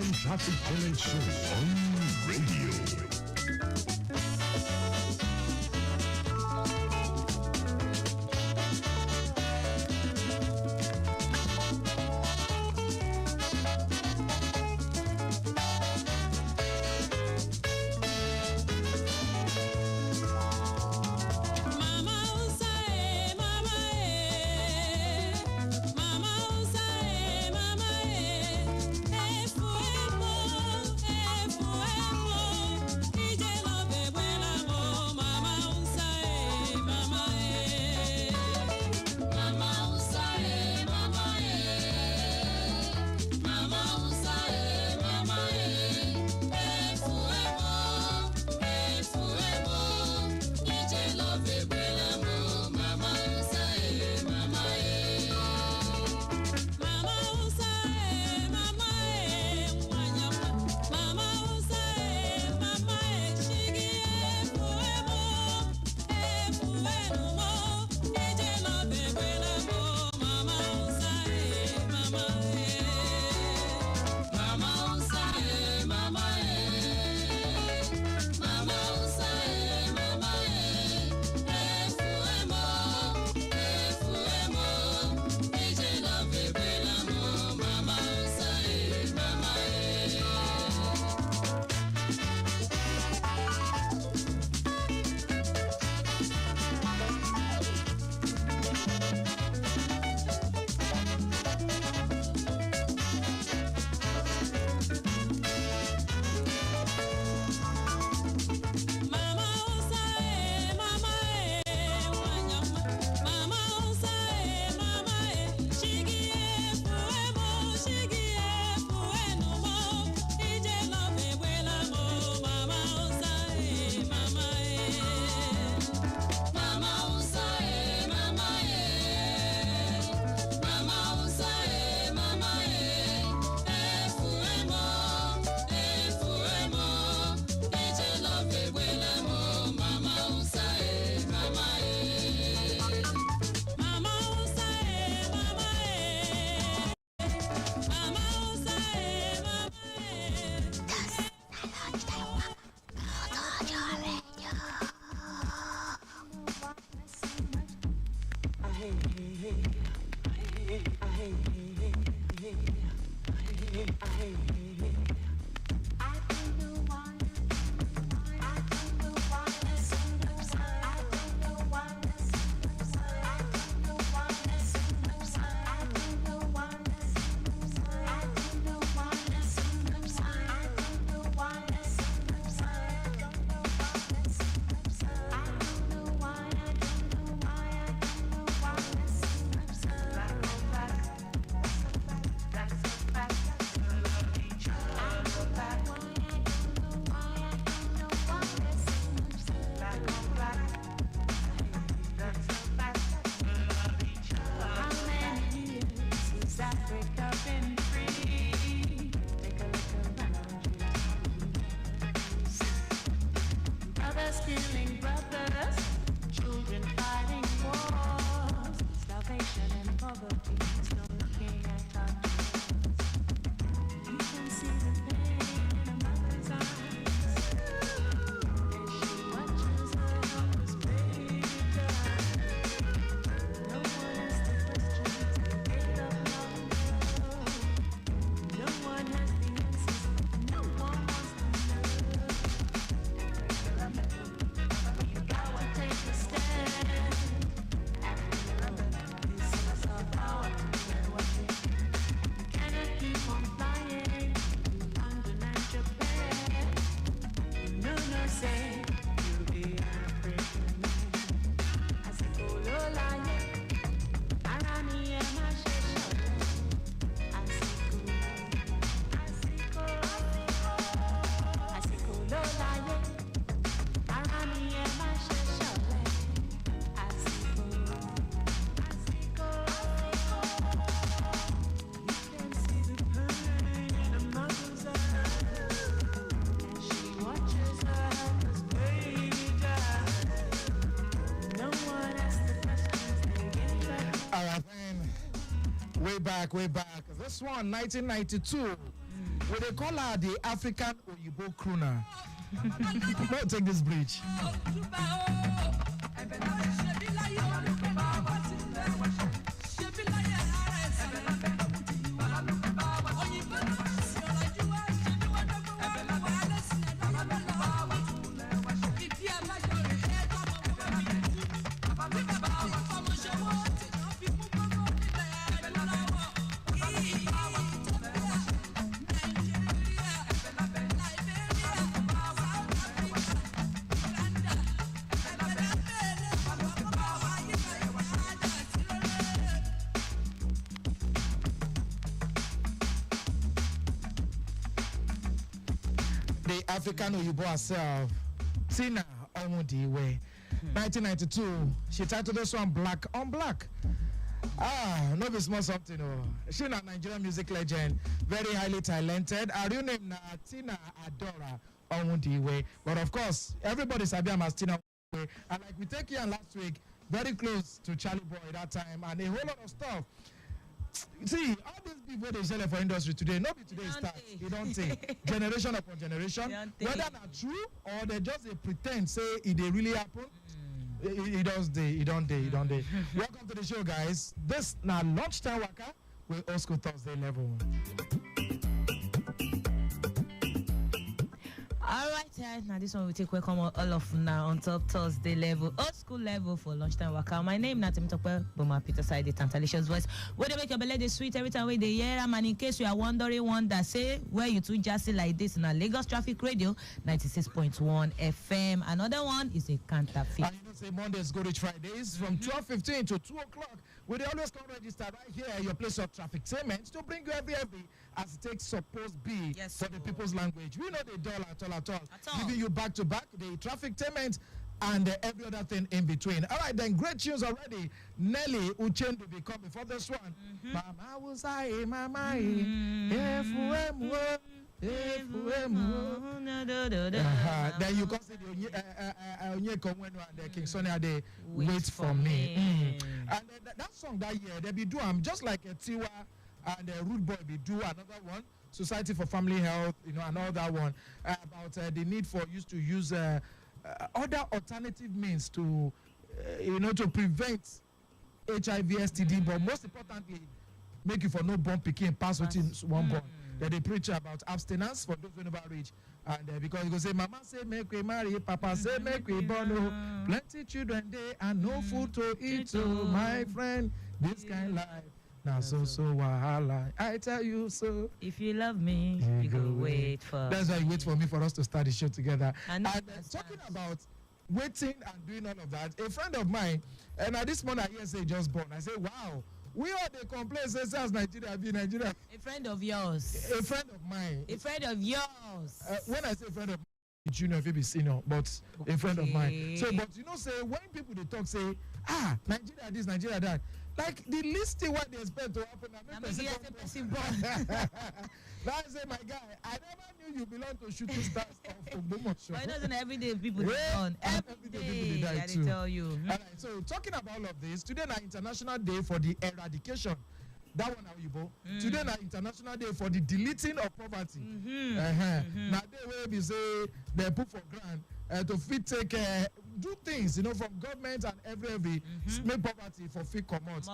one traffic comment show on radio. Way back. This one, 1992. What they call her the African Oyibo crooner. Don't take this bridge. The African Oyibo herself, Tina Omudiwe. 1992, she titled this one Black on Black. No be small something. She's a Nigerian music legend, very highly talented. Her real name na Tina Adora Omudiwe. But of course, everybody sabi am as Tina Omudiwe. And like we take here last week, very close to Charlie Boy that time, and a whole lot of stuff. See, all these people they sell for industry today, not be today start. It don't take generation upon generation. Whether not true or they just they pretend say it they really happen. It don't day. Welcome to the show, guys. This now lunchtime waka with Old School Thursday level. All right, now this one will take welcome all of now on top Thursday level, old school level for lunchtime waka. My name is MC Peterside, the Tantalicious voice. Where they make your belly sweet every time we they hear them. And in case you are wondering, one that say where you two just like this in a Lagos Traffic Radio 96.1 FM. Another one is a counterfeit. And you know, say Mondays go to Fridays from 12:15 to 2 o'clock. We they always come register right here at your place of traffic payments to bring you every as it takes supposed be for the people's language. We know they dull at all. Giving you back to back the traffic payments and every other thing in between. All right, then great tunes already. Nelly Uchendu will come before this one. Mama was I, Mama, then you can see the King Sonia they wait for me. And that song that year they be doing just like a Tiwa and Rude Boy be do another one, Society for Family Health, you know, another one about the need for you to use other alternative means to to prevent HIV, STD, but most importantly, make you for no born picking pass within one born. That they preach about abstinence for those who never reach. And because you go say, Mama say make we marry, Papa say make we born, plenty children there and no food to eat. So my friend, this kind of life. Now so wahala. I tell you so. If you love me, you go wait for. That's why you wait for me for us to start the show together. And talking about waiting and doing all of that, a friend of mine, and this morning I hear say just born. I say, wow. We all they complain say as Nigeria be Nigeria. A friend of yours. A friend of mine. A friend of yours. When I say friend of mine, junior, if it be senior, but a friend of mine. So, but you know, say when people they talk, say, Nigeria this, Nigeria that. Like the least thing what they expect to happen. Now say, my guy, I never knew you belong to shooting stars of Ogbomoso. Why doesn't every day people die? Every day people die too. Tell you. All right, so talking about all of this, today is International Day for the Eradication. That one how you go. Today is International Day for the deleting of poverty. Now they will be say they put for grant to fit take do things, you know, from government and every make poverty for fit come out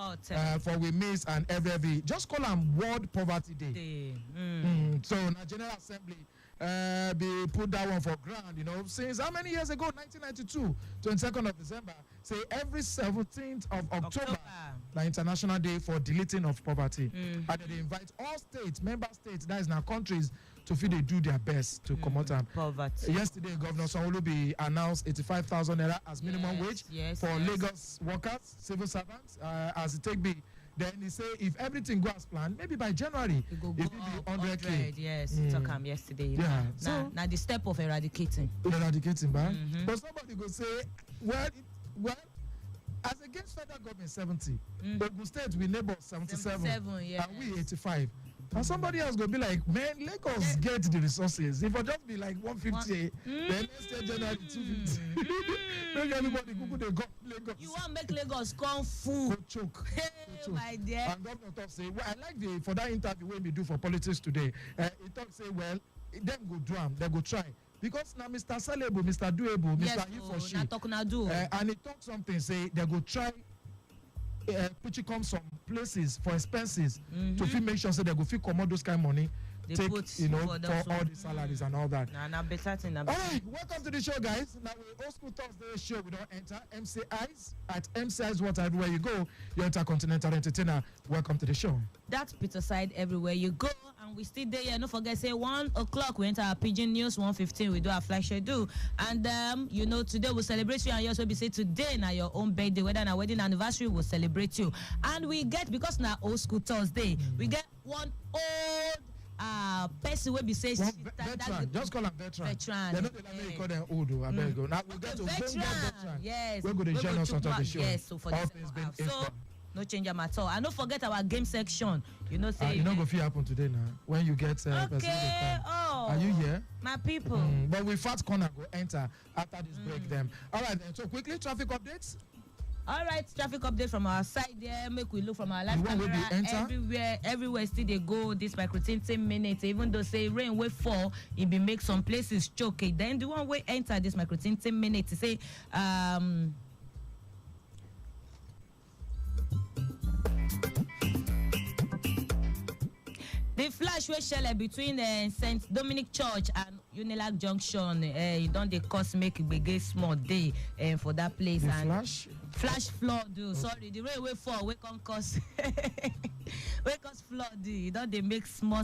for we miss and every just call them World Poverty Day. So na General Assembly be put that one for ground, you know, since how many years ago? 1992, 22nd of December. Say every 17th of October, the International Day for Deleting of Poverty. And they invite all states, member states, that is now countries, to feel they do their best to come out and poverty. Yesterday, Governor Sanwo-Olu announced 85,000 naira as minimum wage for Lagos workers, civil servants, as it take be. Then he say if everything goes as planned, maybe by January it will be 100K. Yes, talk yesterday. Yeah. Now the step of eradicating. But somebody go say, well, as against federal government 70, Ogun State we neighbor 77 and we 85. And somebody else go be like, man, Lagos get the resources. If I just be like 150, then next year January 250. Make everybody go to Lagos. You want make Lagos come full? Go choke. Hey, my dear. And Governor talk say, well, I like for that interview when we do for politics today. He talk say, well, them go do am, they go try. Because now Mr. Salebo, Mr. Doable, Yes, Mr. He for she. And he talk something, say they go try put come some places for expenses to fit make sure so they go fit come out those kind of money. They take, put for all the salaries and all that. Nah, better thing. All right, welcome to the show, guys. Now, we Old School Thursday show. We don't enter MC Ice at MC Ice Water everywhere you go. Your intercontinental entertainer. Welcome to the show. That's Peterside everywhere you go. And we still there. Yeah, don't forget, say 1 o'clock we enter our Pigeon News. 1:15 we do our flash schedule. And you know, today we'll celebrate you, and you also be say today now your own birthday, whether na wedding anniversary, we'll celebrate you. And we get, because now Old School Thursday, we get one old person will be say veteran. Just call him veteran. They know they call them old. I better go. Now we get to veteran. Yes. We're going to join us on top of the show. Yes. So for all this things been so no change them at all. And don't forget our game section. You know, say you know, go feel happen today now. When you get okay. Oh, are you here? My people. But we fast corner go enter after this break. Them. All right. Then. So quickly, traffic updates. All right, traffic update from our side there. Make we look from our live camera. Everywhere still they go. This micro 10 minutes. Even though say rain will fall, it be make some places choke. Then the one way enter this micro 10 minutes. Say the flash wey shele between St. Dominic Church and Unilag Junction, you don't they cause make gbege small day for that place. The and flash flood. Sorry, the rain will fall. We can cause flood. You don't they make small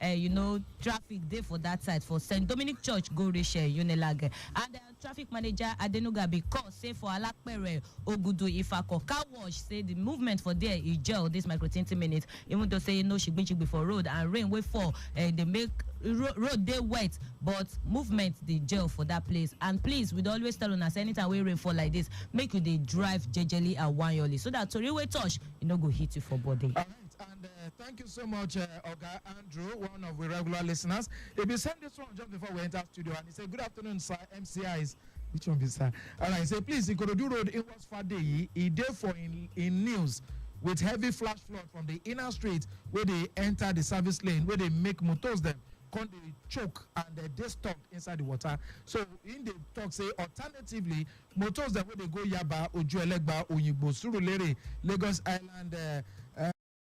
you know, traffic day for that side for St. Dominic Church go reach Unilag. And traffic manager Adenuga because say for Alakpere Ogudu Ifako car wash say the movement for there is gel this micro 20 minutes. Even though say no she before road and rain will fall, they make road day wet, but movement the gel for that place. And please, we'd always tell us anytime we rain fall like this, make you they drive jejely and wanyoli so that Tori we touch, you know, go hit you for body. All right, and thank you so much, Oga Andrew, one of the regular listeners. If you send this one just before we enter studio, and he said, "Good afternoon, sir, MC Ice." Which one is sir? All right, he said, "Please, Ikorodu Road in West Fadei, he there for in news with heavy flash flood from the inner street where they enter the service lane, where they make motors them. They choke and they stuck inside the water. So in the talk say alternatively, motors that when they go Yaba, Ojuelegba, Oyigbo, Surulere, Lagos Island,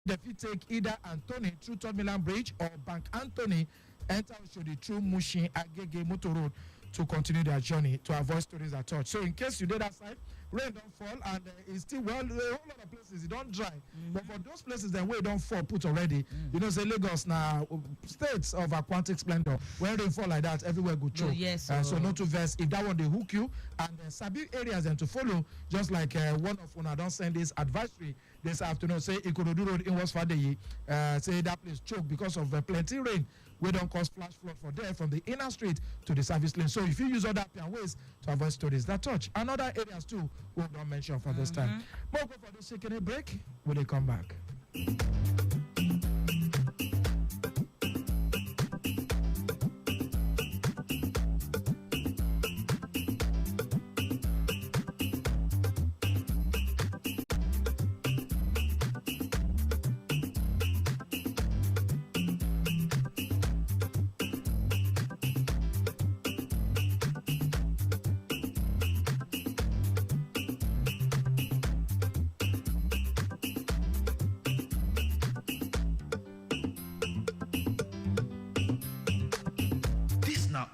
they take either Anthony through Third Milan Bridge or Bank Anthony enter through Mushin Agege Motor Road to continue their journey to avoid stories at touch. So in case you did that side, rain don't fall and it's still well, a whole lot of places it don't dry. But for those places that way don't fall put already, you know, say Lagos now states of aquatic splendor. When rain fall like that, everywhere go choke. Yes, so not to vex if that one they hook you and Sabi areas and to follow, just like one of una don't send this advisory this afternoon, say Ikorodu Road in West Fadei, say that place choke because of plenty rain. We don't cause flash flood for there from the inner street to the service lane. So if you use other ways to avoid stories that touch and other areas too, we don't mention for this time. We'll go for the second break when they come back.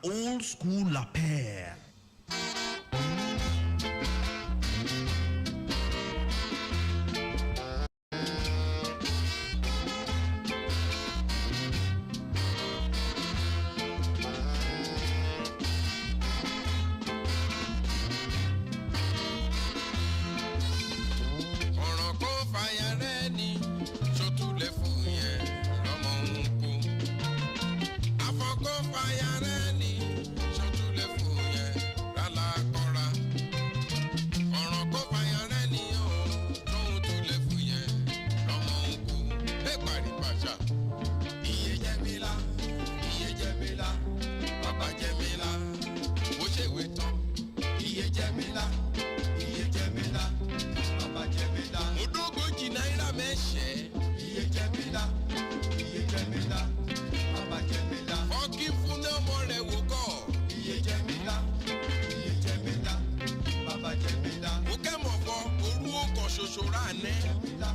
Old school la paire. Fire, mẹ́ṣẹ́. Iye Jẹ́mílà, Iye Jẹ́mílà, Bàbá Jẹ́mílà. Fọ́nkí fún ọmọ rẹ̀ wò kọ́. Iye Jẹ́mílà, Iye Jẹ́mílà, Bàbá Jẹ́mílà. Ó kẹ́mọ̀ fọ orú ọkàn ṣoṣo rà nẹ́. Jẹ́mílà,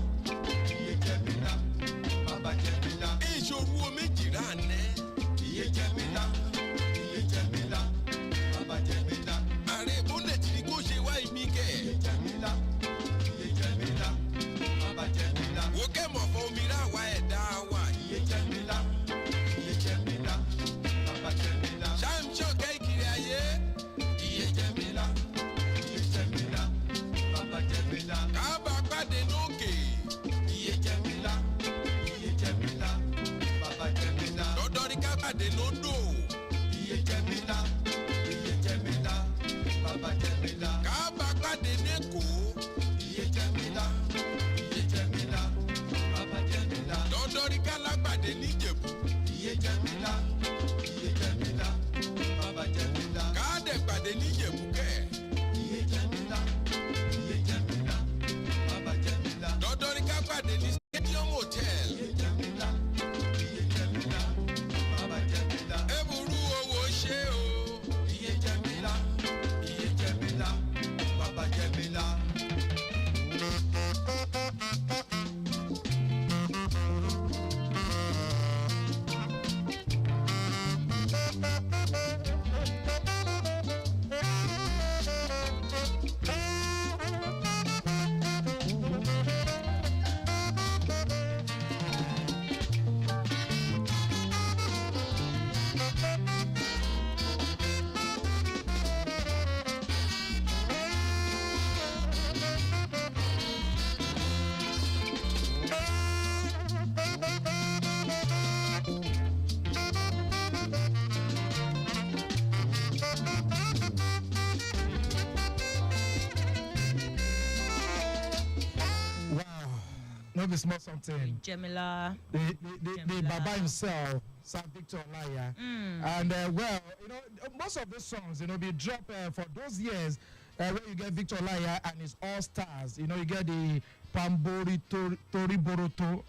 Iye Jẹ́mílà, Bàbá Jẹ́mílà. Èṣòro méjì rà nẹ́. Iye Jẹ́mílà, Iye Jẹ́mílà, Bàbá Jẹ́mílà. Ààrẹ ìbúlẹ̀ tí ni kò ṣe wá ibi kẹ̀. Iye Jẹ́mílà, Iye Jẹ́mílà, Bàbá Jẹ́mílà. Ó kẹ́mọ̀ fọ omi rà wá ẹ̀dá wa. Iye Jẹ́mílà, Iye Jẹ́mílà, Bàbá Jẹ́mílà. Ṣáàmùṣọ̀kẹ́ ìkiri ayé. Iye Jẹ́mílà, Iye Jẹ́mílà, Bàbá Jẹ́mílà. Káàbà pàdé lókè. Iye Jẹ́mílà, Iye Jẹ́mílà, Bàbá Jẹ́mílà. Lọ́dọ̀ ní ká pàdé lódò. Iye Jẹ́mílà, Iye Jẹ́mílà, Bàbá Jẹ́mílà. Káàbà pàdé lẹ́kọ̀ọ́. Iye Jẹ́mílà, Iye Jẹ́mílà, Bàbá Jẹ́mílà. Lọ́dọ̀ ní ká lágbàdé níjẹ̀bú. Iye Jẹ́mílà, Iye Jẹ́mílà, Bàbá Jẹ́mílà. Káàdẹ̀ pàdé níjẹ̀bú kẹ̀. Iye Jẹ́mílà, Iye Jẹ́mílà, Bàbá Jẹ́mílà. Lọ́dọ̀ ní ká pàdé ní Stadium Hotel. Iye Jẹ́mílà, Iye Jẹ́mílà, Bàbá Jẹ́mílà. Eburu owó ṣe o. Iye Jẹ́mílà, Iye Jẹ́mílà, Bàbá Jẹ́mílà. Wow, no be small something. Jemila. The Baba himself, Sir Victor Olaya. And well, you know, most of the songs, you know, be dropped for those years where you get Victor Olaya and his all stars. You know, you get the Pambori Tori Boroto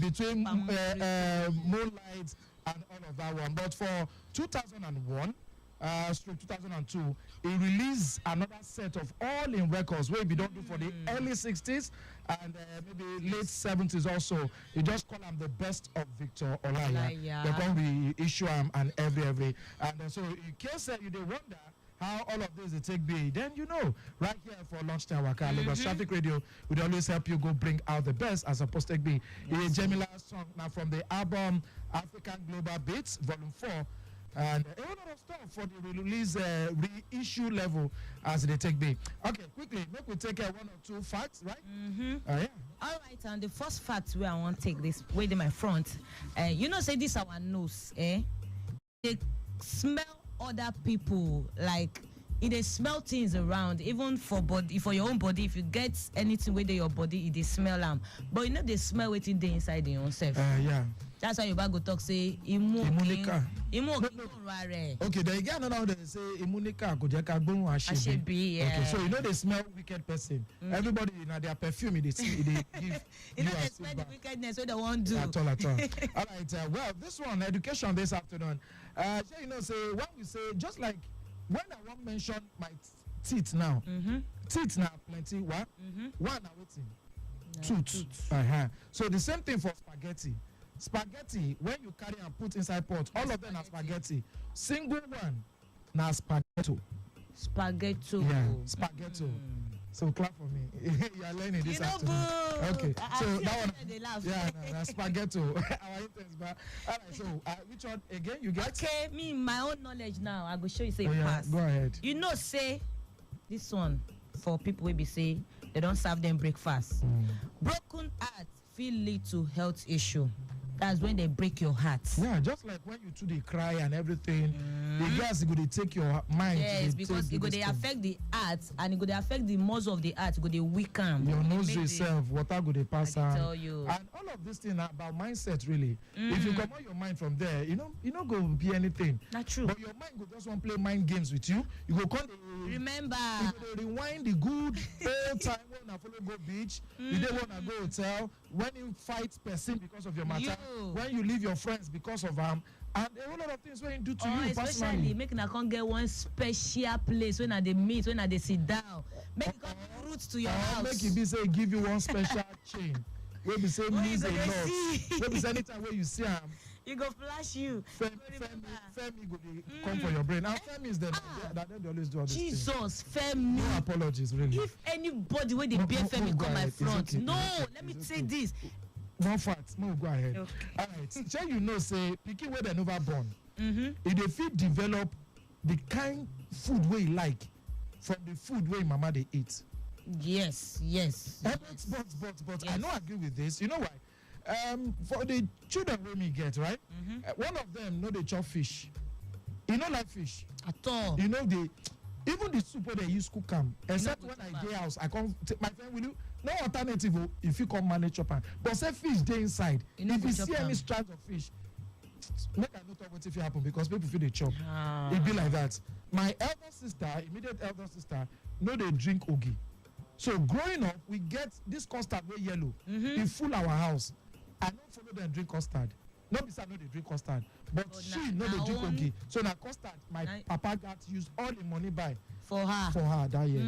between Moonlight and all of that one. But for 2001, stroke 2002, he released another set of all in records where we don't do for the early 60s and maybe late 70s also. You just call him the best of Victor Olaya. They can reissue him and every. And so in case you did wonder how all of this will take be, then you know, right here for Lunchtime Waka, Lagos Traffic Radio, we'd always help you go bring out the best as opposed to be. Yes. Jemila's song now from the album African Global Beats, Volume 4. And a lot of stuff for the release reissue level as they take be. Okay, quickly, make we take one or two facts, right? Yeah. All right, and the first fact where I want to take this way in my front, you know, say this our nose, eh? They smell other people, like they smell things around, even for body, for your own body. If you get anything with your body, they smell them. But you know they smell waiting there inside your own self. Yeah. That's why you go talk say Immunica. Okay, then again another they say immunica Ashebi, yeah. Okay, so you know they smell wicked person. Everybody in their perfume they see they give you know they smell the wickedness what they want to do. At all. All right, well this one education this afternoon. So you know say when we say just like when I want mention my teeth now. Teeth now plenty one. One now waiting. Tooth. So the same thing for spaghetti. Spaghetti, when you carry and put inside pot, all of them are spaghetti. Single one, now spaghetto. Spaghetto. Yeah, spaghetto. So clap for me. You are learning this afternoon. Okay, so that one. Yeah, no, spaghetto. Our interest, but all right. So which one again? You get? Okay, me my own knowledge now. I go show you say pass. Go ahead. You know, say this one for people will be say they don't serve them breakfast. Broken heart feel lead to health issue. that's when they break your heart. Yeah, just like when you two they cry and everything, the gas go they take your mind. Yes, because it go they affect the heart and it go they affect the muscle of the heart. It go they weaken. Your nose yourself, water go they pass I out. tell you. And all of this thing are about mindset really. If you come out your mind from there, you know go be anything. Not true. But your mind go just want to play mind games with you. You go come. Remember. You go rewind the good old time when I follow go beach. You don't want to go hotel. When you fight person because of your matter. When you leave your friends because of and a whole lot of things when you do to you especially personally. making I can't get one special place when they meet, when they sit down. Make it come roots to your house. Make it be say give you one special chain. Where we say means a you go lot. dey Where we say anytime where you see him, you go flash you. Femi go dey come for your brain. And Femi is the that they always do all this thing. Jesus, Femi. No apologies really. If anybody when they bear Femi come my front, okay. no, let me say this. No facts, no go ahead. Okay. All right. Shall you know say pikin wey dem never born. Mm-hmm. If they fit develop the kind food wey e like from the food wey mama dey eat. Yes. But Yes. I don't agree with this. You know why? For the children wey me get, right? One of them know they chop fish. You know like fish. At all. You know they even the soup wey they use cook am. Except when I dey house, I come my friend will you no alternative if you come manage chop am. But say fish dey inside. If you see any strands of fish, make I no talk wetin fit happen because people feel dey chop. It be like that. My elder sister, immediate elder sister, no dey drink ogi. So growing up, we get this custard wey yellow. E full our house. I no follow them drink custard. No be say I no dey drink custard, but she no dey drink ogi. So na custard my papa got use all the money buy for her that year.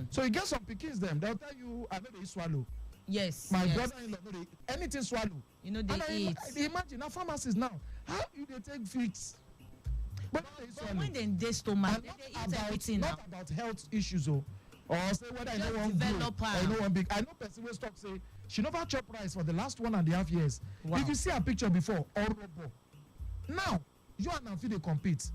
So you get some pikins them, they'll tell you I know they swallow. Yes. My brother-in-law know they anything swallow. You know they eat. Imagine now pharmacists now. How you they take fix? But when they stomach, they eat everything now. Not about health issues or say whether I know one develop grow, or I know one big. I know person will stop say she never chop rice for the last 1.5 years. Wow. If you see a picture before, horrible. Now you and Nafi they compete.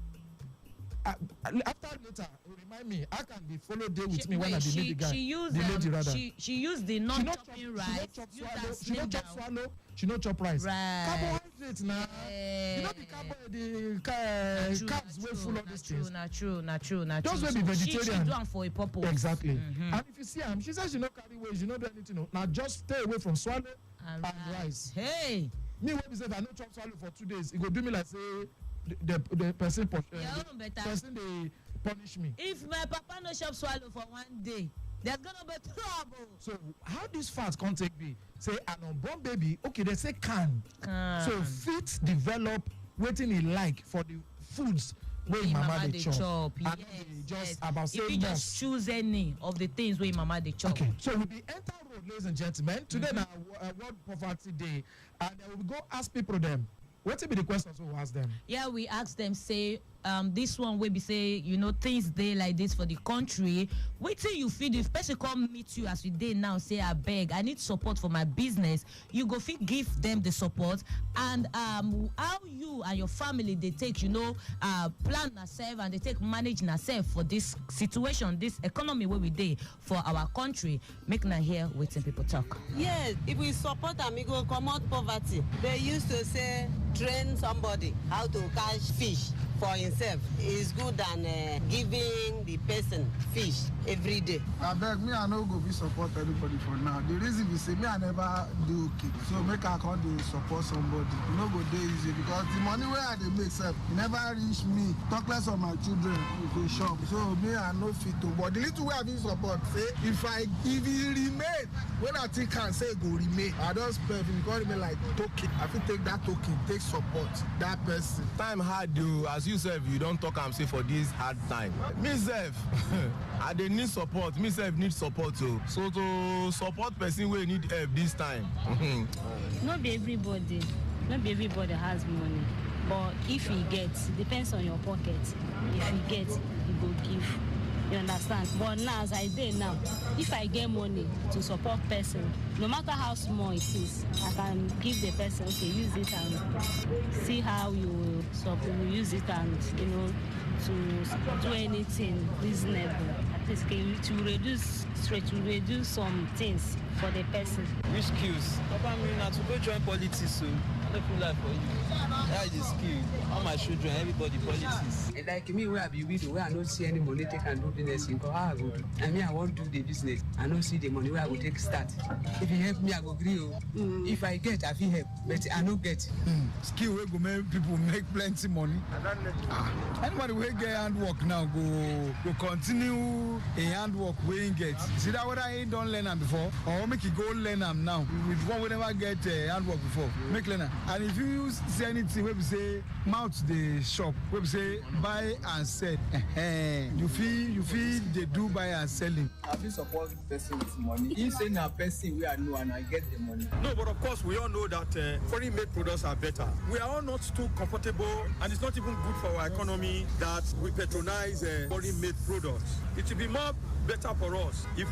After later, remind me, I can be follow day with me when I be the guy. She used the non-chopping rice. She don't chop swallow. She don't chop rice. Right. Carbohydrates now. You know the carbs way full of these things. Not true. Those will be vegetarian. She do them for a purpose. Exactly. And if you see her, she says she don't carry weight, she don't do anything. No. Now just stay away from swallow and rice. Hey. Me when we say if I don't chop swallow for 2 days, it go do me like say the person person they punish me. If my papa no chop swallow for 1 day, there's gonna be trouble. So how this fat can't take me? Say an unborn baby, okay, they say can. So fit develop waiting in like for the foods where mama they chop. Yes, just about say if you just choose any of the things where mama they chop. Okay, so we'll be enter road, ladies and gentlemen. Today now World Poverty Day, and we'll go ask people them. What will be the questions we'll ask them? Yeah, we ask them, say, this one will be say, you know, things they like this for the country. Wait till you feel if person come meet you as we did now, say, I beg, I need support for my business. You go fit give them the support. And how you and your family they take, you know, plan yourself and they take manage yourself for this situation, this economy where we dey for our country. Make na hear waiting people talk. Yes, if we support them, we go come out poverty. They used to say, train somebody how to catch fish for himself is good than giving the person fish every day. I beg me, I no go be support anybody for now. The reason we say me, I never do okay. So make I can't do support somebody. You know go dey easy because the money where I dey make self never reach me. Talk less of my children we go shop. So me I no fit to. But the little way I be support say if he remain when I think can say go remain. I don't spend because remain like token. I fit take that token, take support that person. Time hard though, as you said, you don't talk and say for this hard time. Me self, I dey need support. Me self need support too. So to support person wey need help this time. Not be everybody has money, but if he gets, depends on your pocket. If he gets, he go give. You understand? But now, as I dey now, if I get money to support person, no matter how small it is, I can give the person, okay, use it and see how you use it and, you know, to do anything reasonable. At least to reduce straight to reduce some things for the person. Which skills? Papa, me na to go join politics, so I don't feel like for you. That is the skill. All my children, everybody politics. Like me, where I be widow, where I don't see any money take and do business in how I go do. I mean, I want to do the business. I don't see the money where I will take start. If you help me, I go agree. If I get, I feel help. But I don't get. Skill wey go make people make plenty money. Anybody wey get handwork now go continue a handwork wey him get. See that whether he don't learn am before or make he go learn am now with one wey never get handwork before. Make learn am. And if you see anything wey be say mouth the shop, wey be say buy and sell, you feel they do buy and selling. I feel support person with money. If say na person wey I know and I get the money. No, but of course we all know that foreign made products are better. We are all not too comfortable, and it's not even good for our economy that we patronize foreign made products. It will be more better for us if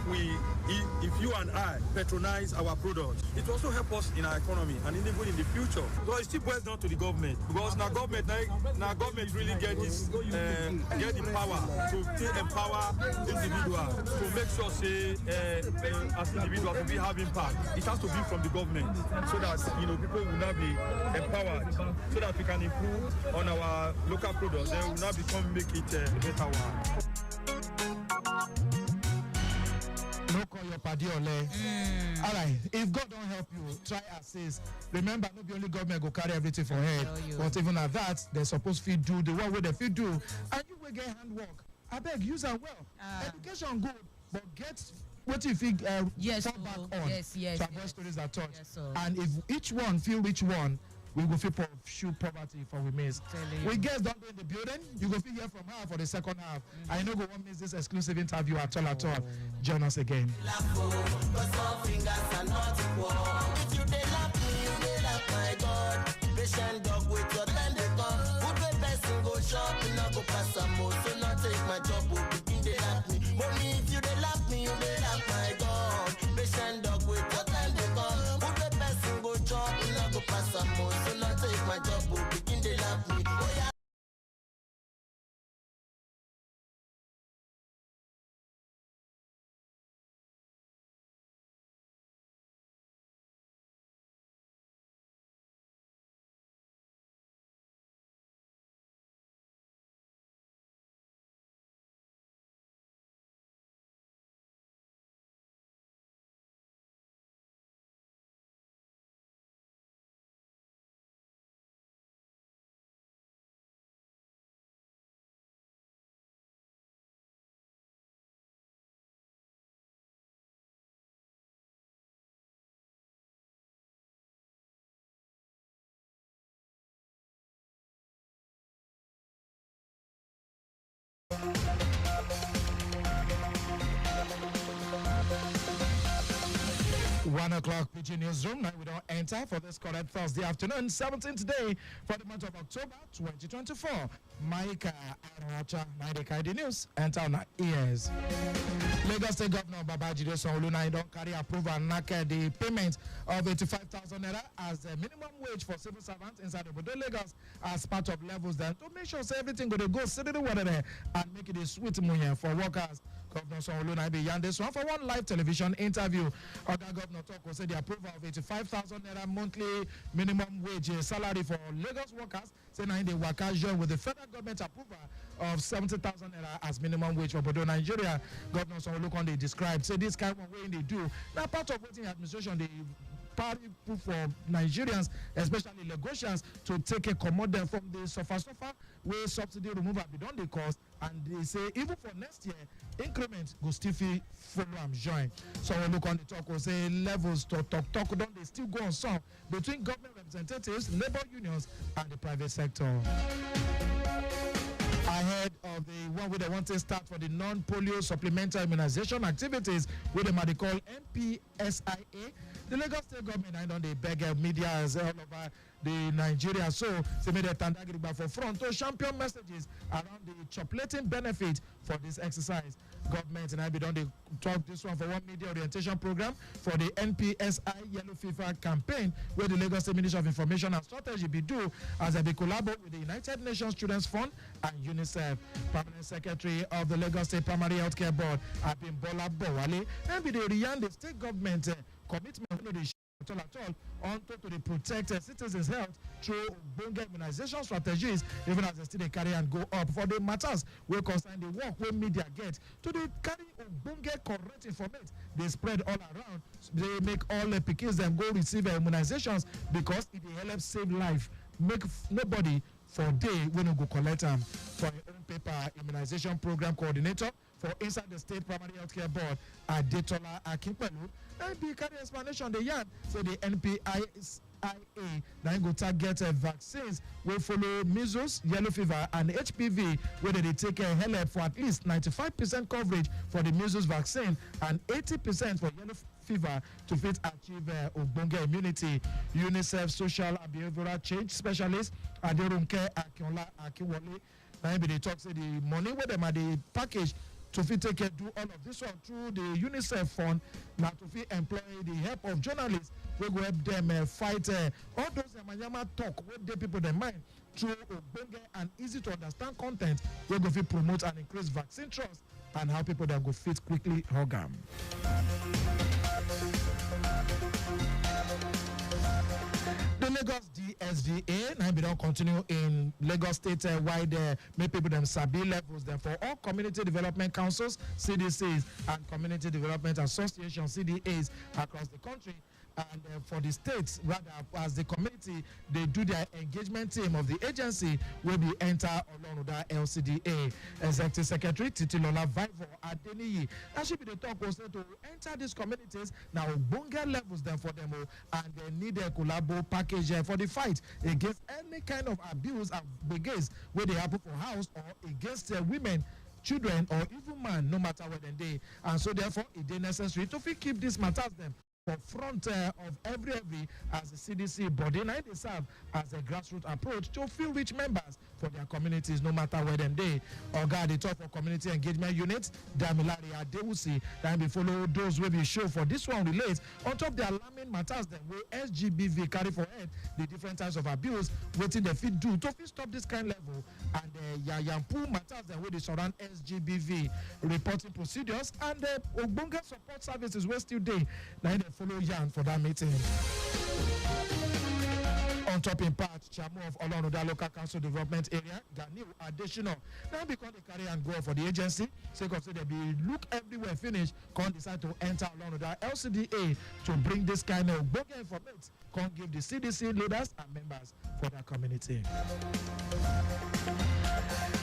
you and I patronize our products. It will also help us in our economy and even in the future. Because it still boils down to the government. Because now government really get the power to empower individuals to make sure say as individuals we have impact. It has to be from the government so that people will not be empowered, so that we can improve on our local products. Then we will not make it a better one. No call your party ole. All right. If God don't help you, try assist. Remember, not the only government go carry everything for head. But even at that, they're supposed to do the one way they fit do. And you will get handwork. I beg, use it well. Education good, but get what you think fall back on. To avoid stories that touch. And if each one feel which one, we go feel shoe poverty for we miss. We guys don't go in the building. You go feel here from her for the second half. I know go won't miss this exclusive interview at all. Join us again. If you dey love me, you dey love my God. Patient dog with your tender tongue. Good way person go shop, you not go pass some more. So not take my job, begin dey love me. Money, if you dey love me, you dey love my God. Patient dog with your tender tongue. Good way person go shop, you not go pass some more. So not take my job, begin dey love me. Oh yeah. One o'clock PG Newsroom. Now we don't enter for this correct Thursday afternoon, 17th day for the month of October 2024. Maika Aracha, Naideka News, enter on our ears. Lagos State Governor Babajide Sanwo-Olu don't carry approval and the payment of 85,000 naira as the minimum wage for civil servants inside the Bodo Lagos as part of levels then to make sure everything go steady water there and make it a sweet money for workers. Governor Sanwo-Olu be yarn this one for one live television interview. Other governor talk will say the approval of 85,000 naira monthly minimum wage salary for Lagos workers. Say now the workers join with the federal government approval of 70,000 naira as minimum wage for Bodo Nigeria. Governor Sanwo-Olu they described say this kind of way they do. Now part of waiting administration they party for Nigerians, especially Lagosians, to take a commodity from the suffer where subsidy removal be done the cost, and they say even for next year increment go still follow and join. So we look on the talk will say levels to talk don't they still go on some between government representatives, labor unions, and the private sector. Ahead of the one where they want to start for the non-polio supplemental immunization activities with the medical MPSIA, the Lagos State government and on the beg media as all over the Nigeria. So they made a tandagriba for front to champion messages around the chocolating benefit for this exercise. Government and I be done they talk this one for one media orientation program for the NPSI Yellow Fever campaign where the Lagos State Ministry of Information and Strategy be do as they collaborate with the United Nations Children's Fund and UNICEF UNICEF. Permanent Secretary of the Lagos State Primary Healthcare Board, Abimbola Bowale, and be the Riyan, the state government commitment to the at all on to protect citizens' health through bonga immunization strategies, even as they still carry and go up. For the matters we concern the work where media get to the carry bonga correct information, they spread all around. They make all the pickings them go receive immunizations because it helps save life. Make nobody for day when you go collect them. For your own paper, immunization program coordinator for inside the state primary healthcare board, Adetola Akinpelu, and be carry explanation the yarn. So the NPIA now go target vaccines will follow measles, yellow fever, and HPV, where they take a help for at least 95% coverage for the measles vaccine and 80% for yellow fever to fit achieve Ogbonge immunity. UNICEF social and behavioral change specialist Aderunke Akinwole. Now they talk say the money where them are the package to fit take do all of this one through the UNICEF fund. Now to fit employ the help of journalists, we go help them fight all those Yama talk with the people in mind through Ogbonge and easy to understand content. We go fit promote and increase vaccine trust and how people that go fit quickly hug them. The Lagos DSDA now we don't continue in Lagos State wide make people them sabi levels them for all community development councils, CDCs, and community development associations, CDAs across the country. And for the states, rather, as the community, they do their engagement team of the agency will be enter along with that LCDA. Executive Secretary Titilola Vivo Adeniyi. That should be the talk was to enter these communities now bunga levels them for them and they need a collabo package for the fight against any kind of abuse and against where they happen for house or against women, children, or even man, no matter where they. And so therefore it is necessary to keep these matters them front of every as the CDC body. Now they serve as a grassroots approach to fill rich members for their communities, no matter where they. Oga, the top for community engagement units, Damilari Adewusi, then we follow those will be show for this one relates on top the alarming matters then where SGBV carry for head the different types of abuse, waiting the fit do to stop this kind level and Yayampu matters then where they surround SGBV reporting procedures and the Ogbonge support services were still there. Now they follow Yan for that meeting. On top in part, Chairman of Olonoda Local Council Development Area, Ganiu Additional. Now because they carry and go for the agency, say they be look everywhere finish, can decide to enter Olonoda LCDA to bring this kind of bogus information, can give the CDC leaders and members for their community.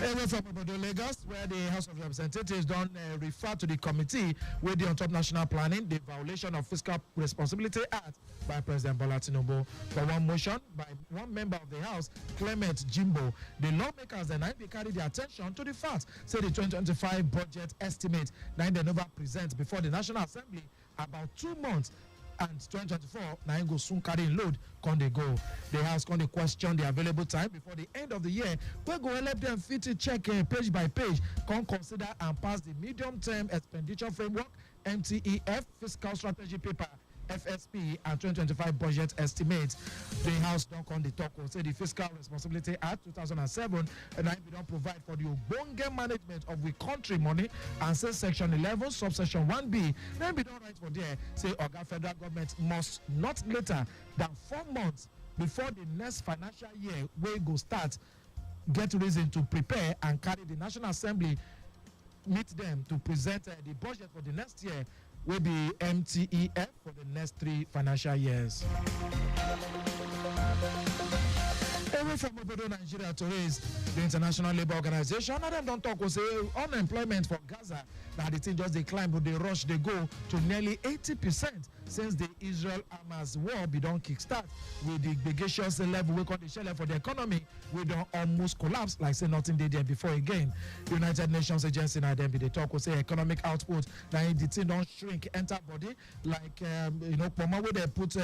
Away from Obodo, Lagos, where the House of Representatives don't refer to the committee with the on top national planning, the violation of Fiscal Responsibility Act by President Bola Tinubu. For one motion by one member of the House, Clement Jimbo, the lawmakers then they carry their attention to the fact, say the 2025 budget estimate, now they never present before the National Assembly about 2 months. And 2024, now go soon carry load, can they go? The House can they question the available time before the end of the year. We go let them fit to check page by page, can consider and pass the medium-term expenditure framework, MTEF, fiscal strategy paper, FSP, and 2025 budget estimates. The House don't come the talk or say the Fiscal Responsibility Act 2007 and I don't provide for the Ogbonge management of the country money and say section 11 subsection 1B. Then we don't write for there say Oga federal government must not later than 4 months before the next financial year will go start get reason to prepare and carry the National Assembly meet them to present the budget for the next year will be MTEF for the next 3 financial years. Away from Obodo, Nigeria to raise the International Labour Organization, and them don't talk or say unemployment for Gaza. Now the thing just they climb, but they rush, they go to nearly 80% since the Israel-Hamas war be done kickstart with the biggest level we call the shell for the economy. We don't almost collapse like say nothing did there before again. United Nations agency now then be they talk or say economic output. Now the thing don't shrink, enter body like Poma where they put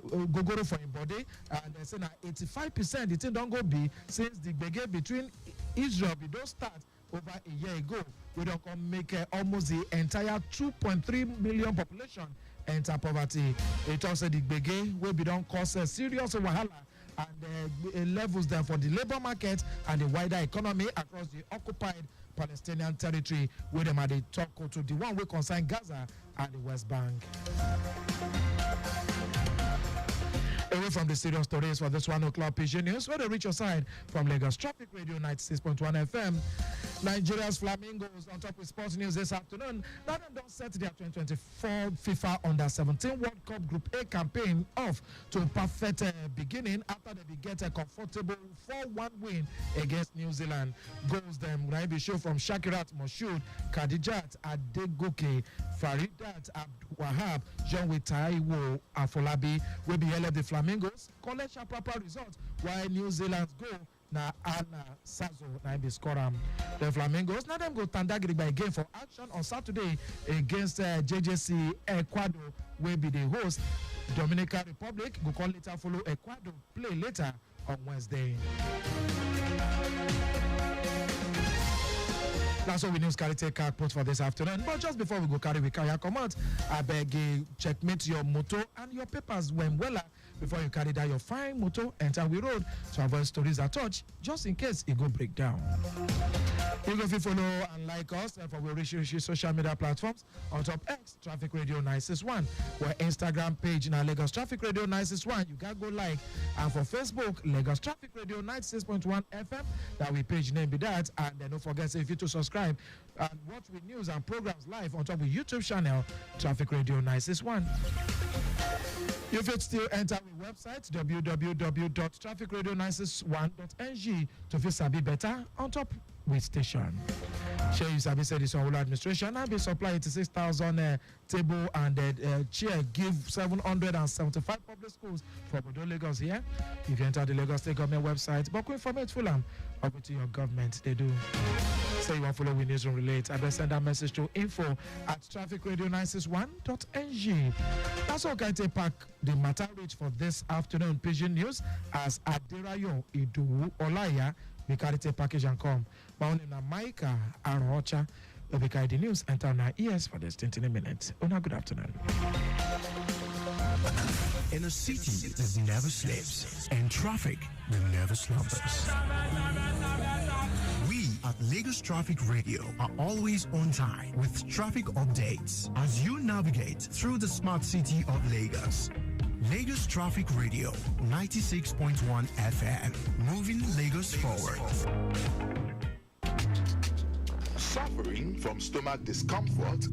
Gogoro for him body, and they say now 85% the thing don't go be since the begin between Israel we don't start over a year ago. We don't come make almost the entire 2.3 million population enter poverty. It also the begin will be don't cause a serious wahala and levels them for the labor market and the wider economy across the occupied Palestinian territory, where them are the talk to the one we concern Gaza and the West Bank. Away from the serious stories for this 1 o'clock Pigeon News, where they reach your side from Lagos Traffic Radio 96.1 FM. Nigeria's Flamingos on top with sports news this afternoon. Now them don't set their 2024 FIFA Under-17 World Cup Group A campaign off to a perfect beginning after they get a comfortable 4-1 win against New Zealand. Goals them will show from Shakirat Moshood, Khadijat Adegoke, Faridat Abdul-Wahab, John Taiwo Afolabi will be held the Flamingos collect a proper result while New Zealand's goal na Anna Sazo na be score. The Flamingos now them go Tandagiri by game for action on Saturday against JJC Ecuador will be the host. Dominican Republic go call later follow Ecuador play later on Wednesday. That's all we news carry take put for this afternoon. But just before we go carry your command, I beg you checkmate your motor and your papers when well before you carry down your fine motor enter we road to avoid stories at touch just in case it go break down. You go follow and like us for we reach social media platforms on top X Traffic Radio 961, where Instagram page now Lagos Traffic Radio 961 you can go like, and for Facebook Lagos Traffic Radio 96.1 FM that we page name be that, and then don't forget if you to subscribe and watch with news and programs live on top of YouTube channel Traffic Radio 961. You can still enter the website www.trafficradio961.ng to feel sabi better on top with station. Share you sabi say this whole administration and be supply 86,000 table and chair give 775 public schools for Bodo Lagos here. If you enter the Lagos State government website, but informate full up to your government they do. Say you want to follow with newsroom relate. I better send that message to info@trafficradio961.ng. That's all can take back the matter reach for this afternoon Pigeon News as Aderayo Idu Olaya we carry the package and come. My name is Micah Arocha. We carry the news enter our ears for this 20 minutes. Good afternoon. In a city that never sleeps and traffic that never slumbers. We at Lagos Traffic Radio are always on time with traffic updates as you navigate through the smart city of Lagos. Lagos Traffic Radio 96.1 FM, moving Lagos forward. Suffering from stomach discomfort?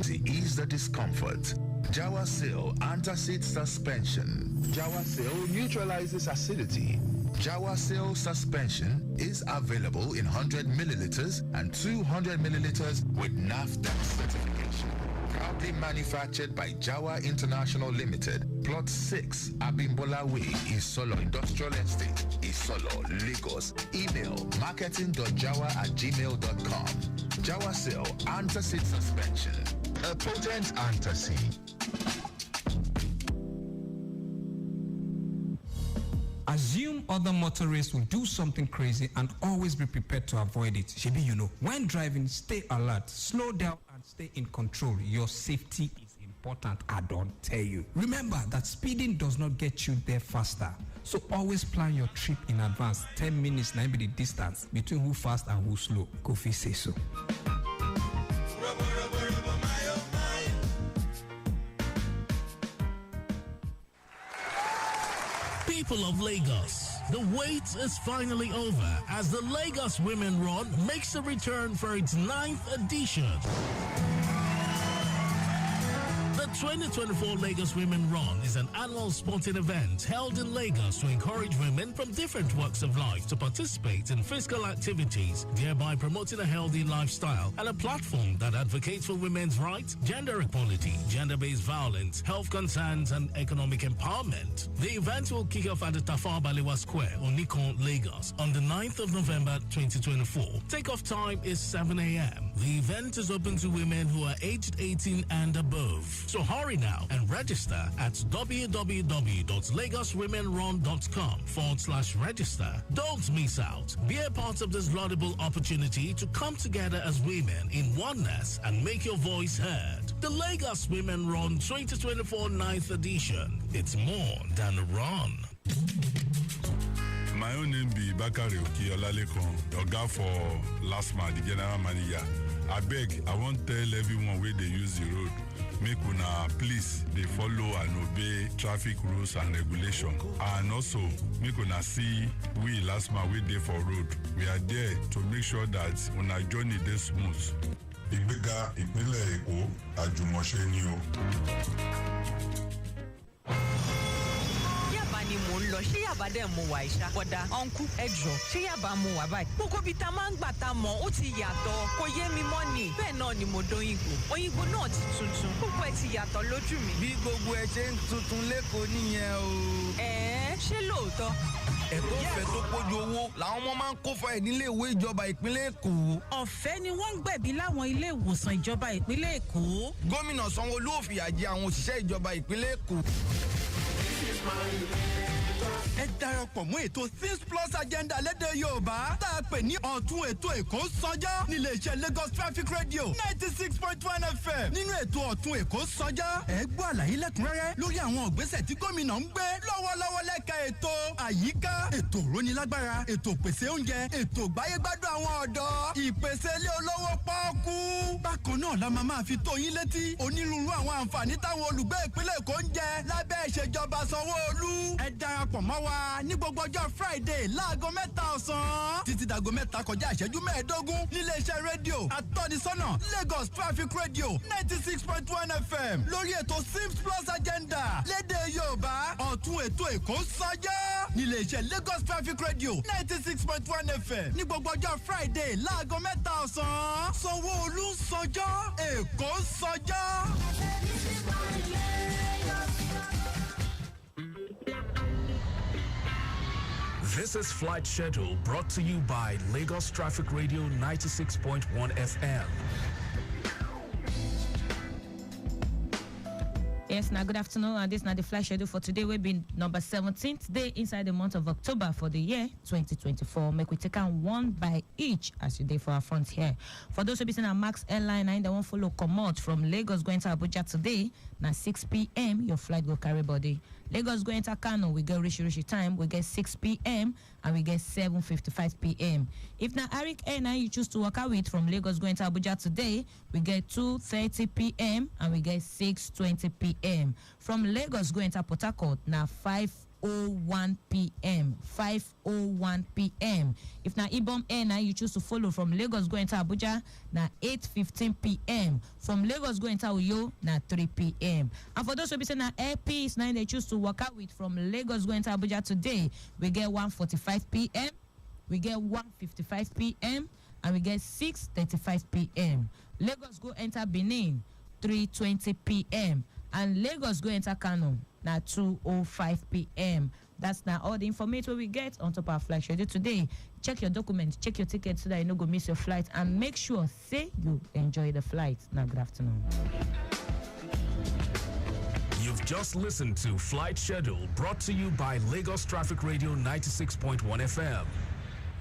To ease the discomfort, Jawasil Antacid Suspension. Jawasil neutralizes acidity. Jawasil Suspension is available in 100 milliliters and 200 milliliters with NAFDAC certification. Proudly manufactured by Jawa International Limited, Plot 6, Abimbola Way, Isolo Industrial Estate, Isolo, Lagos. Email marketing.jawa@gmail.com. Jawasil Antacid Suspension, a potent antacid. Assume other motorists will do something crazy and always be prepared to avoid it. Shebi, you know, when driving, stay alert, slow down and stay in control. Your safety is important, I don't tell you. Remember that speeding does not get you there faster. So always plan your trip in advance. 10 minutes might be the distance between who fast and who slow. Kofi say so. People of Lagos, the wait is finally over as the Lagos Women Run makes a return for its 9th edition. The 2024 Lagos Women Run is an annual sporting event held in Lagos to encourage women from different walks of life to participate in physical activities, thereby promoting a healthy lifestyle and a platform that advocates for women's rights, gender equality, gender-based violence, health concerns, and economic empowerment. The event will kick off at the Tafawa Balewa Square, Onikon, Lagos, on the 9th of November 2024. Takeoff time is 7 a.m. The event is open to women who are aged 18 and above. So hurry now and register at www.lagoswomenrun.com/register. Don't miss out. Be a part of this laudable opportunity to come together as women in oneness and make your voice heard. The Lagos Women Run 2024 9th edition. It's more than a run. My own name be Bakari Olalekon, Oga for LASMA, the general manager. I beg, I won't tell everyone where they use the road. Make una please they follow and obey traffic rules and regulation. And also make una see we LASMA we dey for road. We are there to make sure that una journey dey smooth. Ìgbéga ìpínlẹ̀ Èkó àjùmọ̀ṣe ni o. Ni mo ń lọ ṣé yàbá dẹ̀ mo wà ìṣá kọ́dà ọ̀nkú ẹ̀jọ̀ ṣé yàbá mo wà báyìí gbogbo bíi ta máa ń gbà ta mọ̀ ó ti yàtọ̀ kò yé mi mọ́ ni bẹ́ẹ̀ náà ni mo dóyìnbó náà ti tuntun gbogbo ẹ̀ ti yàtọ̀ lójú mi. bí gbogbo ẹ ṣe ń tuntun lẹ́kọ̀ọ́ nìyẹn o. ṣé lóòótọ́. ẹ̀kọ́ ọ̀fẹ́ tó pójú owó làwọn ọmọ máa ń kó fún ẹ nílé ìwé ìjọba ìpínlẹ̀ Èkó. ọ̀fẹ́ ni wọ́n ń gbẹ̀bí láwọn ilé ìwòsàn ìjọba ìpínlẹ̀ Èkó. gómìnà Sanwó-Olú ò fìyà jẹ àwọn òṣìṣẹ́ ìjọba ìpínlẹ̀ Èkó. ẹ darapọ̀ mọ́ ètò Things Plus Agenda lédè Yorùbá tá a pè ní ọ̀tún ètò Èkó sọjá nílé iṣẹ́ Lagos Traffic Radio 96.1 FM. nínú ètò ọ̀tún Èkó sọjá ẹ gbọ́ àlàyé lẹ́kùnrẹ́rẹ́ lórí àwọn ìgbésẹ̀ tí gómìnà ń gbé lọ́wọ́lọ́wọ́ lẹ́ka ètò àyíká, ètò ìrónilágbára, ètò ìpèsè oúnjẹ, ètò ìgbáyégbádùn àwọn ọ̀dọ́, ìpèsè ilé olówó pọ́ọ́kú. bákan náà la máa fi tó yín létí onírúurú àwọn àǹfààní táwọn olùgbé ìpínlẹ̀ Èkó ń jẹ lábẹ́ ìṣèjọba Sanwó-Olú. ẹ darapọ̀ mọ́ wa ní gbogbo ọjọ́ Friday láago 3 ọ̀sán títí dàgọ́ 3 kọjá ìṣẹ́jú 15 nílé iṣẹ́ rédíò atọ́nisọ́nà Lagos Traffic Radio 96.1 FM lórí ètò Things Plus Agenda lédè Yorùbá ọ̀tún ètò Èkó sọjá nílé iṣẹ́ Lagos Traffic Radio 96.1 FM ní gbogbo ọjọ́ Friday láago 3 ọ̀sán Sanwó-Olú sọjá Èkó sọjá. This is Flight Schedule brought to you by Lagos Traffic Radio 96.1 FM. Yes, now good afternoon, and this is now the flight schedule for today. We've been number 17th day inside the month of October for the year 2024. Make we take on one by each as you day for our front here. For those who be saying a Max Airline, and they won't follow commode from Lagos going to Abuja today. Now 6 p.m. your flight will carry body. Lagos going to Kano, we get Rishi time, we get 6 p.m. and we get 7:55 p.m. If now Arik Airline you choose to work out with from Lagos going to Abuja today, we get 2:30 p.m. and we get 6:20 p.m. From Lagos going to Port Harcourt, now 5:01 p.m. 5:01 p.m. If now Ibom Airline you choose to follow from Lagos going to Abuja, now 8:15 p.m. From Lagos going to Uyo, now 3 p.m. And for those who be saying now Air Peace, now they choose to work out with from Lagos going to Abuja today, we get 1:45 p.m. we get 1:55 p.m. and we get 6:35 p.m. Lagos go enter Benin, 3:20 p.m. and Lagos go enter Kano, now 2:05 p.m. That's now all the information we get on top of our flight schedule today. Check your documents, check your tickets so that you don't go miss your flight, and make sure say you enjoy the flight. Now good afternoon. You've just listened to Flight Schedule brought to you by Lagos Traffic Radio 96.1 FM.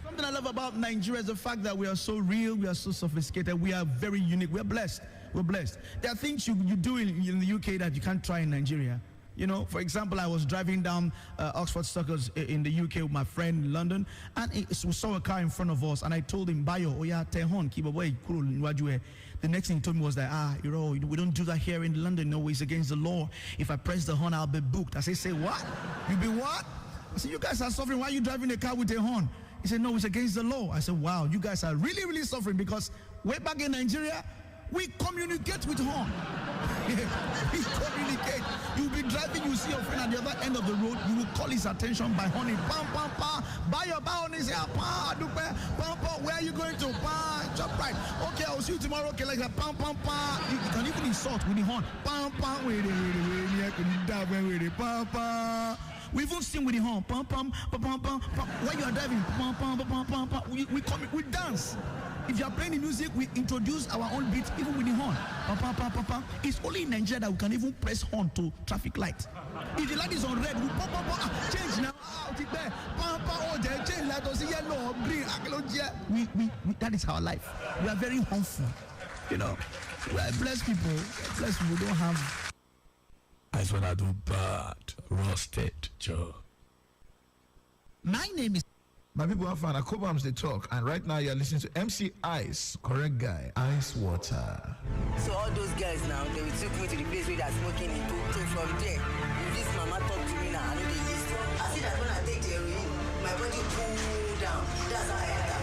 Something I love about Nigeria is the fact that we are so real, we are so sophisticated, we are very unique, we're blessed. We're blessed. There are things you do in the UK that you can't try in Nigeria. You know, for example, I was driving down Oxford Circus in the UK with my friend in London, and we saw a car in front of us, and I told him, Bayo, oya, tehon, keep away, The next thing he told me was that, we don't do that here in London. No, it's against the law. If I press the horn, I'll be booked. I say what? You be what? I said, you guys are suffering. Why are you driving a car with a horn? He said, no, it's against the law. I said, wow, you guys are really, really suffering, because way back in Nigeria, we communicate with horn. We communicate. You'll be driving, you see your friend at the other end of the road, you will call his attention by horning. Pam, pam, pam. Buy your bow and he say, pam, pam, pam, where are you going to? Pam, chop right. Okay, I'll see you tomorrow. Okay, like that. Pam, pam, pam. You can even insult with the horn. Pam, pam, wait, pam, pam. We even sing with the horn. Pam, pam, pam, pam, pam. When you are driving, pam, pam, pam, pam, pam. We dance. If you are playing the music, we introduce our own beat, even with the horn. Pam, pam, pam, pam, pam. It's only in Nigeria that we can even press horn to traffic light. If the light is on red, we pam, pam, pam. Change now. Pam, pam, oh, they change light. See yellow, green. We that is our life. We are very harmful. You know, we are blessed people. Blessed people don't have. That's when I do bad, roasted, Joe. My name is. My people are fan. Akobams they talk, and right now you're listening to MC Ice, correct guy, Ice Water. So all those guys now, they will took me to the place where they're smoking it. So from there, if this mama talk to me now, I know they listen. I see that when I take the heroin, my body cool down. That's how I enter.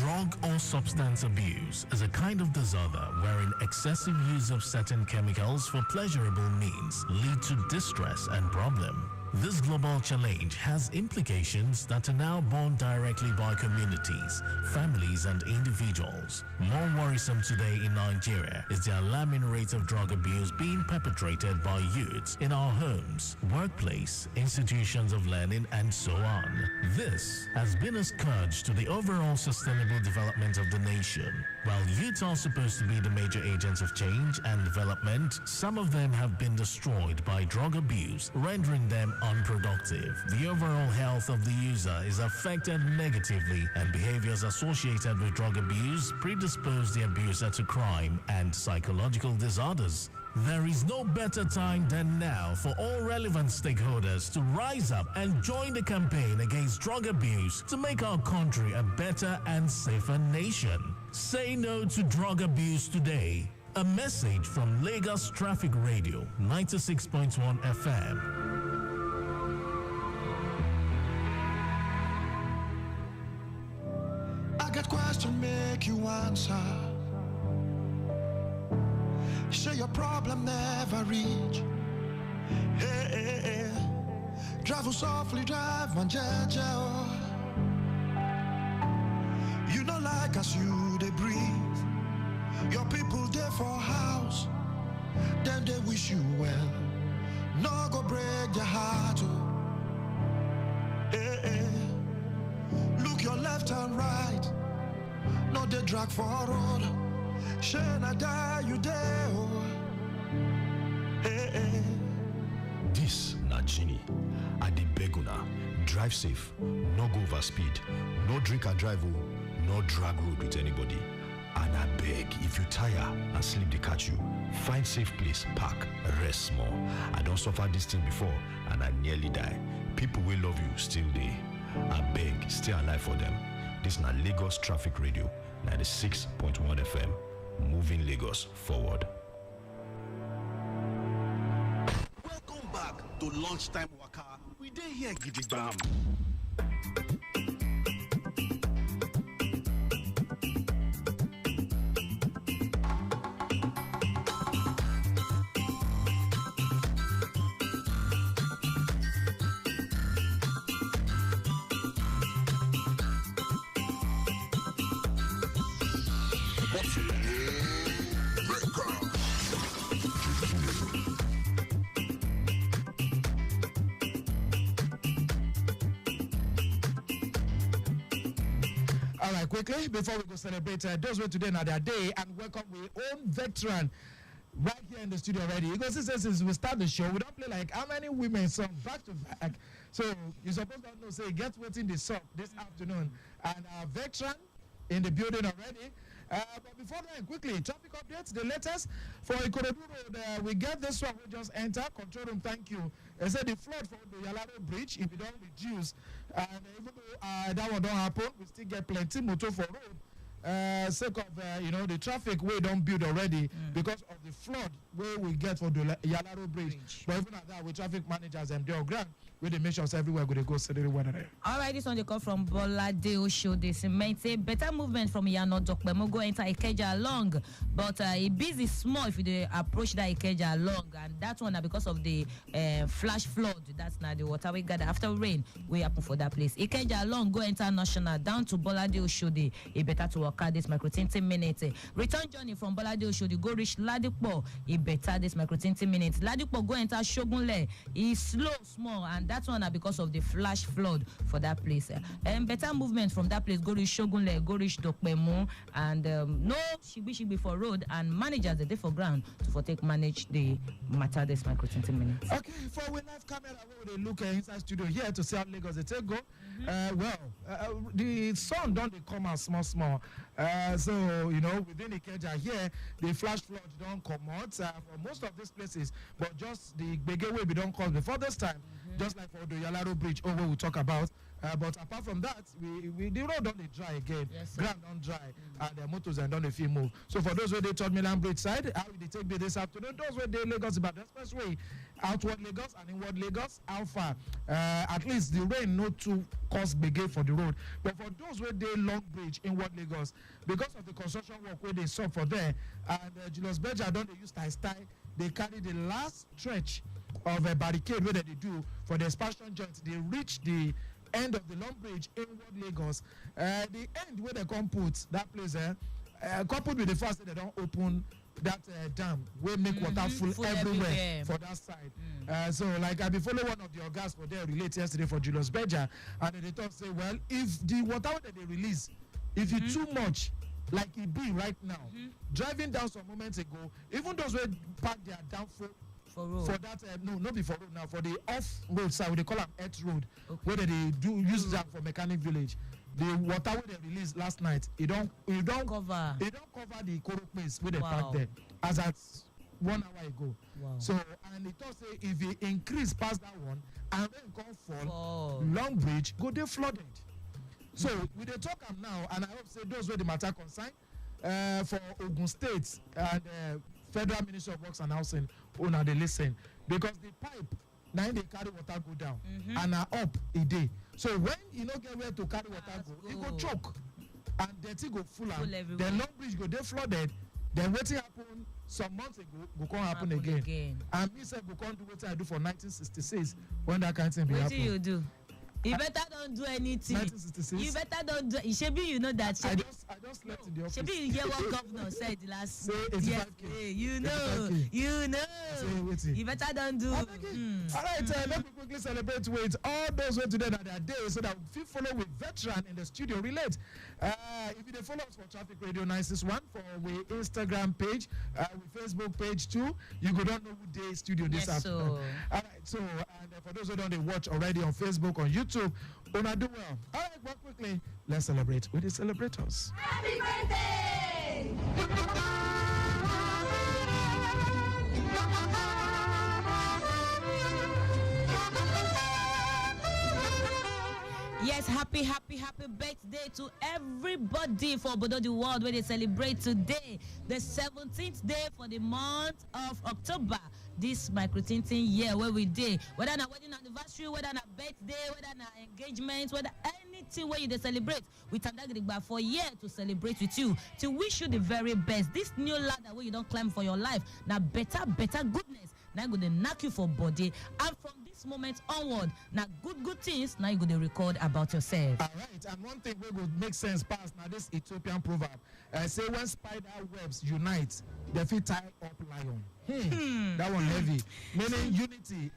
Drug or substance abuse is a kind of disorder wherein excessive use of certain chemicals for pleasurable means lead to distress and problem. This global challenge has implications that are now borne directly by communities, families, and individuals. More worrisome today in Nigeria is the alarming rate of drug abuse being perpetrated by youths in our homes, workplace, institutions of learning, and so on. This has been a scourge to the overall sustainable development of the nation. While youths are supposed to be the major agents of change and development, some of them have been destroyed by drug abuse, rendering them unproductive. The overall health of the user is affected negatively, and behaviors associated with drug abuse predispose the abuser to crime and psychological disorders. There is no better time than now for all relevant stakeholders to rise up and join the campaign against drug abuse to make our country a better and safer nation. Say no to drug abuse today. A message from Lagos Traffic Radio, 96.1 FM. I got question, make you answer. Say your problem never reach. Hey, hey, hey. Drive softly, drive man jaja. You know like as you they breathe. Your people there for house, then they wish you well. No go break your heart. Oh. Hey, hey. Look your left and right. No they drag for road. Shall I die you there? Oh. Hey, hey. This na Genie. I dey beg una, drive safe, no go over speed, no drink and drive, no drag road with anybody. And I beg, if you tire and sleep they catch you, find safe place, park, rest small. I don't suffer this thing before and I nearly die. People will love you still there. I beg, stay alive for them. This na Lagos Traffic Radio, 96.1 FM, moving Lagos forward. Welcome back to Lunchtime Waka. We dey here gidigam. All right, quickly, before we go celebrate those were today now their day, and welcome we own veteran right here in the studio already. Because since we start the show, we don't play like how many women song back to back. So you're supposed to know, say, get waiting the song this afternoon. And our veteran in the building already. But before that, quickly, traffic updates, the latest for Ikorodu Road. We get this one, we just enter. Control room, thank you. They said the flood for the Yalaro Bridge, if it don't reduce, and even though that one don't happen, we still get plenty motor for road. Sake of, the traffic we don't build already because of the flood where we get for the Yalaro Bridge. But even at that, with traffic managers and their ground, where they make sure everywhere going to go steady weather there. All right, this one they call from Boladeo Show. They cement say better movement from Yano Dokbemo go enter Ikeja along, but it busy small if you approach that Ikeja along, and that one because of the flash flood. That's now the water we gather after rain. We happen for that place. Ikeja along go enter National down to Boladeo Show. It better to work out this micro 20 minutes. Return journey from Boladeo Show. Go reach Ladipo. It better this micro 20 minutes. Ladipo go enter Shogunle. It's slow small and that one because of the flash flood for that place. And better movement from that place, go reach Shogunle, go reach Dokpemu, and no shibi for road, and managers the day for ground to take manage the matter this micro 20 minutes. Okay, for we live camera, we will look inside studio here to see how Lagos they take go. The sun don't they come out small. So, you know, within Ikeja here, the flash flood don't come out for most of these places, but just the Begeway we don't call before this time, just like for the Yalaro Bridge, over we talk about. But apart from that, we the road don't dry again. Yes, ground don't dry, and the motors and don't feel move. So for those where they Third Milan Bridge side, how will they take me this afternoon? Those where they Lagos about the expressway, outward Lagos and inward Lagos, how far? At least the rain not to cause begay for the road. But for those where they Long Bridge inward Lagos, because of the construction work where they saw for there, and Julius Berger don't they use tie, they carry the last stretch of a barricade where they do for the expansion joint. They reach the end of the Long Bridge inward Lagos. The end where they come put that place coupled with the fact that they don't open that dam where make water full everywhere for that side. So like I be follow one of the organs for there relate yesterday for Julius Berger, and they thought say, well, if the water that they release, if it's too much, like it be right now, driving down some moments ago, even those who park their downfall for that not before road now, for the off road side, they call them earth road, where they do use that for mechanic village. The water where they released last night, it don't cover the Koro place where they park there as at 1 hour ago. So and it also say if it increase past that one and then come fall, Long Bridge go they flooded. So we dey talk am now, and I hope say those where the matter concern for Ogun State and Federal Ministry of Works and Housing, una dey listen, because the pipe now they carry water go down and are up a day. So when you no get where to carry water go, it go choke and dirty go full am. Then Long Bridge go dey flooded. Then wetin happen some months ago go come happen again. And me sef go come do wetin I do for 1966 when that kind of thing be happen. Wetin you do? You better don't do anything. 1966. You better don't do. Shebi, you know that. I just slept in the office. Shebi, you hear what governor said the last. Say 85K. You know. You better don't do. All right, let me quickly celebrate with all those who today that their day, so that we follow with veteran in the studio relate. If you follow us for Traffic Radio 961 for we Instagram page, we Facebook page too, you go don't know who day studio this afternoon. All right, so and for those who don't they watch already on Facebook, on YouTube, una do well. All right, well, quickly, let's celebrate with the celebrators. Happy birthday! Yes, happy birthday to everybody for Bodo the world where they celebrate today, the 17th day for the month of October. This micro-tinting year where we did, whether na wedding anniversary, whether na birthday, whether na engagement, whether anything where you dey celebrate, we tandagirigba for year to celebrate with you, to wish you the very best. This new ladder where you don't climb for your life, now better goodness, now go to knock you for body, and from this moment onward, now good things, now you go to record about yourself. All right, and one thing we would make sense past now this Ethiopian proverb, say when spider webs unite, they fit tie up lion. That one heavy. Meaning unity,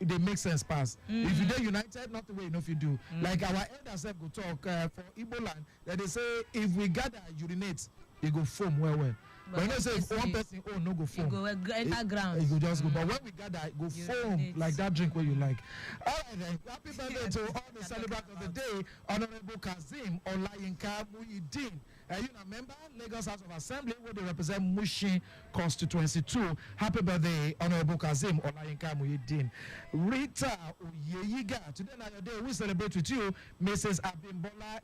they make sense pass. If you dey united, not the way enough you do. Like our elders go talk for Igbo land, that they say if we gather urinate, it go foam well. But you know, say if one person no go foam, go enter ground. It go just go. But when we gather, it go foam like that drink where you like. All right then. Happy birthday to all the celebrants of the day, Honorable Kazim Olayinka Muhyiddin. You know, member Lagos House of Assembly where they represent Mushin constituency 2. Happy birthday, Honorable Kazim Olayinka Muhyiddin. Rita Oyeyiga. Today na your day. We celebrate with you, Mrs. Abimbola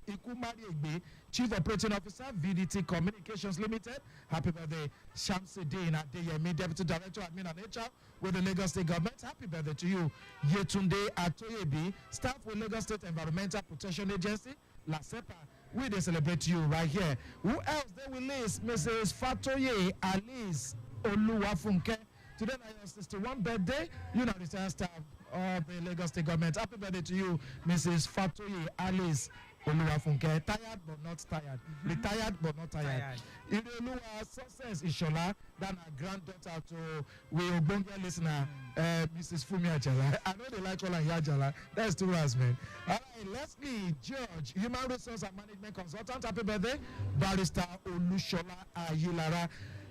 Ikumari, Chief Operating Officer, VDT Communications Limited. Happy birthday, Shamsuddin Adeyemi, Deputy Director, Admin and HR with the Lagos State Government. Happy birthday to you, Yetunde Atoyebi, staff with Lagos State Environmental Protection Agency, LASEPA. We they celebrate you right here. Who else they will list? Mrs. Fatoye Alice Oluwafunke. Today na your 61 birthday. You know, retired staff of the Lagos State Government. Happy birthday to you, Mrs. Fatoye Alice Oluwafunke. Tired but not tired. Retired but not tired. Ireoluwa Success Ishola, that our granddaughter to we Obonga listener, Mrs. Fumi Ajala. I know they like calling her Ajala. That's too much, man. All right, Leslie George, Human Resource and Management Consultant. Happy birthday, Barrister Olushola Ayilara.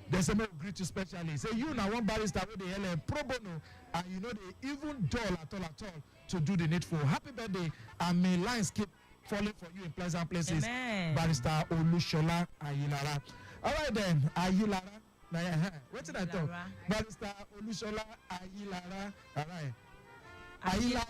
There's a more greet you specially. Say you now one barrister with the LM pro bono, and you know they even dull at all to do the needful. Happy birthday, and may lines keep falling for you in pleasant places. Amen. Barrister Olushola Ayilara. All right then, Ayilara. What did I talk? Barrister Olushola Ayilara. All right. Ayilara.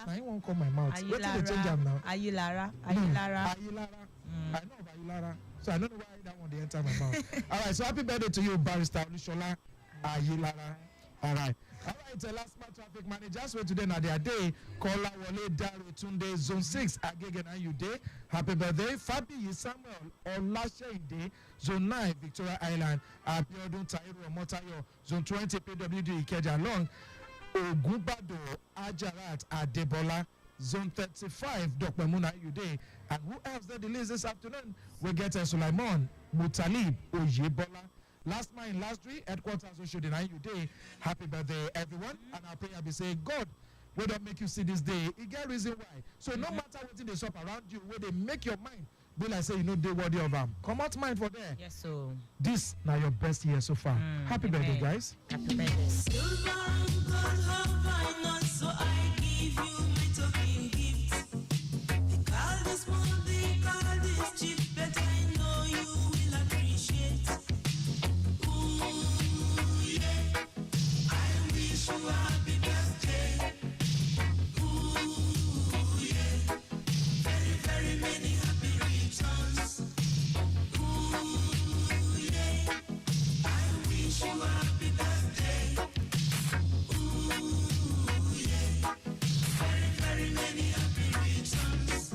I won't call my mouth. What did they change them now? Ayilara. Ayilara. I know of Ayilara. So I don't know why that one they enter my mouth. All right. So happy birthday to you, Barrister Olushola Ayilara. All right. All right, last month traffic managers were today na their day. Kola Wale Dare Tunde Zone 6 Agege na you day. Happy birthday. Fabi Samuel Olasheinde Zone 9 Victoria Island. Abiodun Tairu Motayo Zone 20 PWD Ikeja Long. Ogunbado Ajarat Adebola Zone 35 Dokpemuna you day. And who else did the list this afternoon? We get Sulaiman Mutalib Oyebola. Last mine, last three, headquarters we should deny you day. Happy birthday, everyone. And our prayer be say, God, we don't make you see this day. It get reason why. So no matter what they shop around you, where they make your mind, be like say, you know, they worthy of them. Come out mind for there. Yes, so. This now your best year so far. Happy birthday, guys. Happy birthday. Silver and gold have I not, so I give you my token gift. They call this small, they call this cheap, but I know you will appreciate. You happy birthday. Ooh, yeah. Very, very many happy returns. Ooh, yeah. I wish you happy birthday. Ooh, yeah. Very, very many happy returns.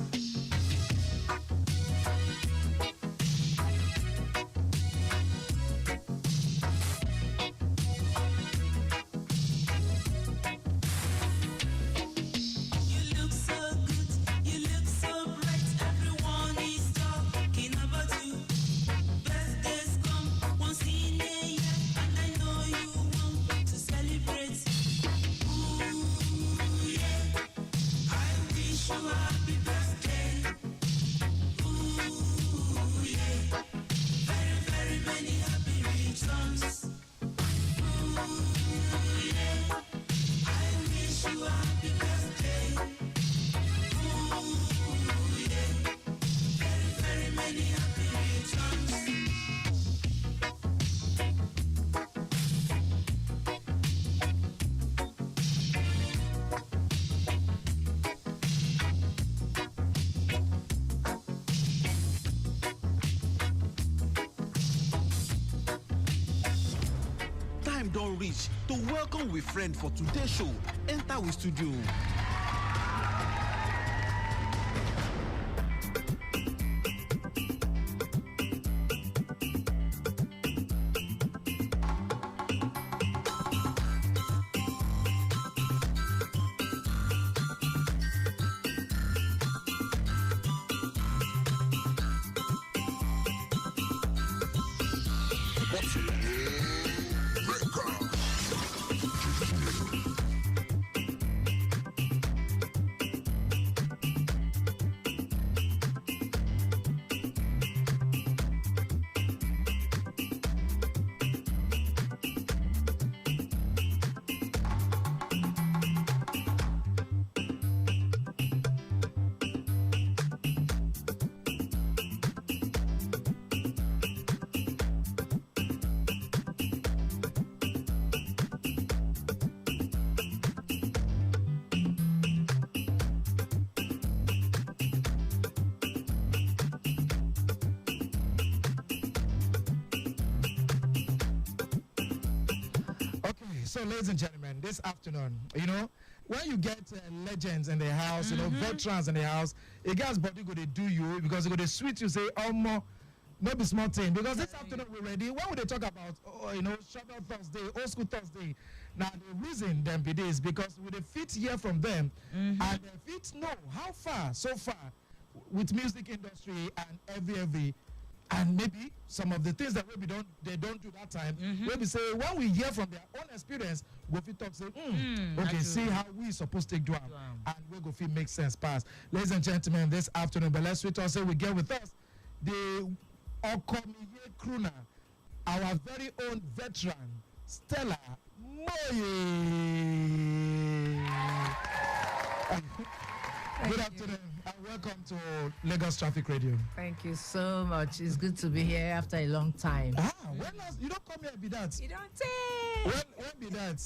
Don reach to welcome we friend for today's show. Enter we studio. So, ladies and gentlemen, this afternoon, you know, when you get legends in the house, you know, veterans in the house, it gets body go to do you because it go to sweet you say, oh, more, no be small thing. Because this afternoon we're ready. When would they talk about, you know, Shovel Thursday, Old School Thursday? Now, the reason them be this because we the fit hear from them and the fit know how far, so far, with music industry and every. And maybe some of the things that they don't do that time, we say when we hear from their own experience, we feel talk say, okay, see how we supposed to do it, and we go feel make sense pass. Ladies and gentlemen, this afternoon, but let's wait say we get with us the Okomiye crooner, our very own veteran, Stella Moye. Good afternoon and welcome to Lagos Traffic Radio. Thank you so much. It's good to be here after a long time. When last you don't come here be that? You don't say. When be that?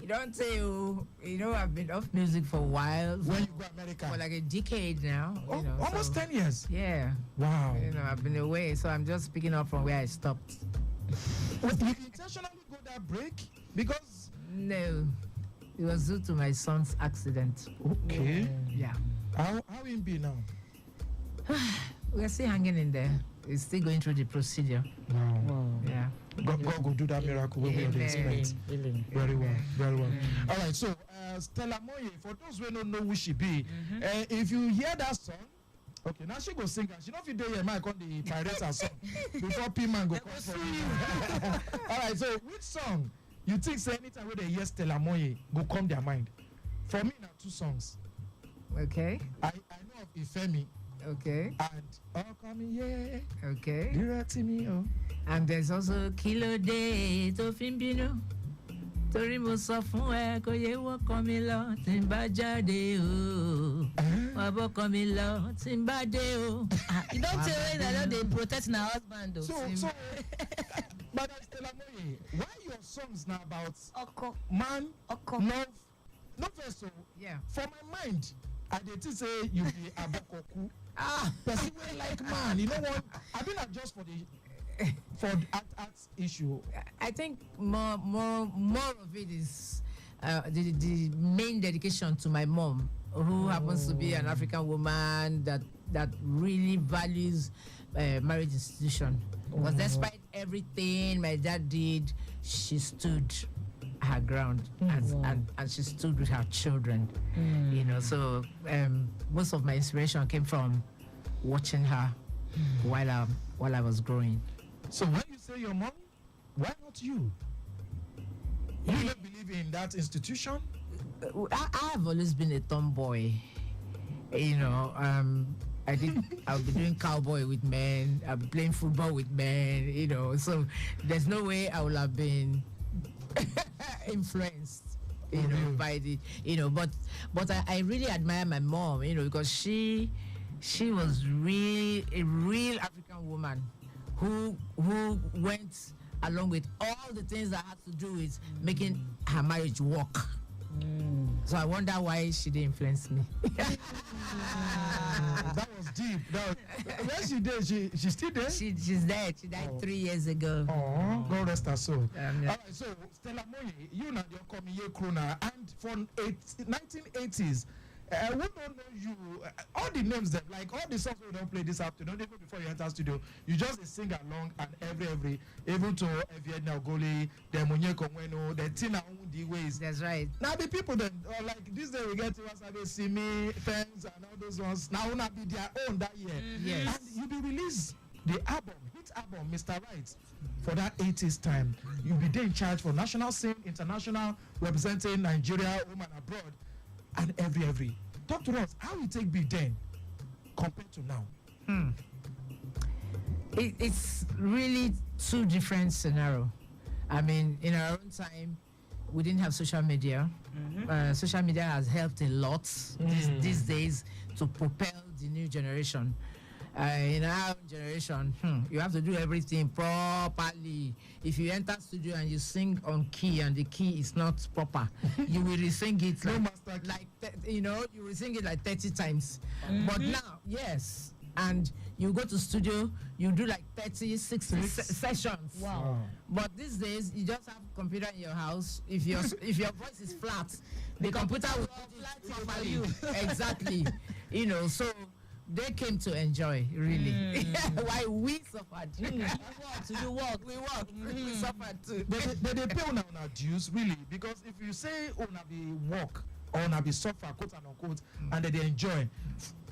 You don't say. You know, I've been off music for a while. When you go to America? For like a decade now. Oh, almost 10 years. Yeah. Wow. You know, I've been away, so I'm just picking up from where I stopped. Well, you intentionally go that break because? No, it was due to my son's accident. Okay. Yeah. How him be now? We're still hanging in there. He's still going through the procedure. Wow. Yeah. God will do that miracle we will expect. Very well, very well. All right, so Stella Moye, for those who don't know who she be, if you hear that song, okay, now she go sing and she not fit dey here, mic on the pirate her song before P-Man go come for you. All right, so which song you think say anytime when they hear Stella Moye go come their mind? For me, now 2 songs. Okay. I know of Ifemi. Okay. And Oh Come Here. Okay. Direct me, oh. And there's also Kilo Day to Fimbino. Torí mo sọ fún ẹ kó yé wọ́kàn mi lọ tí n bá jáde o. Wà bọ́kàn mi lọ tí n bá dé o. You don't tell me that they protect my husband though. So Madam Stella Moye, why your songs now about man, love, not first so yeah. For my mind, I did to say you be abokoku. Person wey like man, you know what? I been just for the art issue. I think more of it is the main dedication to my mom, who happens to be an African woman that really values marriage institution. Because despite everything my dad did, she stood her ground and she stood with her children. You know, so most of my inspiration came from watching her while I was growing. So when you say your mom, why not you? You don't believe in that institution? I have always been a tomboy. You know, I'll be doing cowboy with men. I'll be playing football with men. You know, so there's no way I would have been influenced. You know, by the but I really admire my mom. You know, because she was really a real African woman who went along with all the things that had to do with making her marriage work. So I wonder why she didn't influence me. That was deep. Where she did? She's still there? She's dead. She died 3 years ago. Oh, God rest her soul. Yeah. All right, so Stella Moye, you know you're coming here, Krona, and from 1980s. We don't know you. All the names them, like all the songs we don't play this afternoon, even before you enter studio, you just sing along and every even to Eviedna Ogoli, the Munye Komweno, the Tina the ways. That's right. Now the people then like this day we get to Wasabi Simi, Fans and all those ones. Now will be their own that year. Yes. And you be released the album, hit album, Mr. Right, for that 80s time. You'll be there in charge for national scene, international, representing Nigeria, home and abroad. And every talk to us how you take be then compared to now. It's really 2 different scenarios. I mean, in our own time we didn't have social media. Social media has helped a lot these days to propel the new generation. In our generation, you have to do everything properly. If you enter studio and you sing on key and the key is not proper, you will re-sing it you will sing it like 30 times. But now, yes, and you go to studio, you do like 30, 60 sessions. Wow. But these days, you just have a computer in your house. If your voice is flat, the computer will do it for you. Exactly. You know, so they came to enjoy, really. Why we suffered. We suffered too. But they pay on our dues, really, because if you say una be work or una be suffer, quote and unquote, and they enjoy,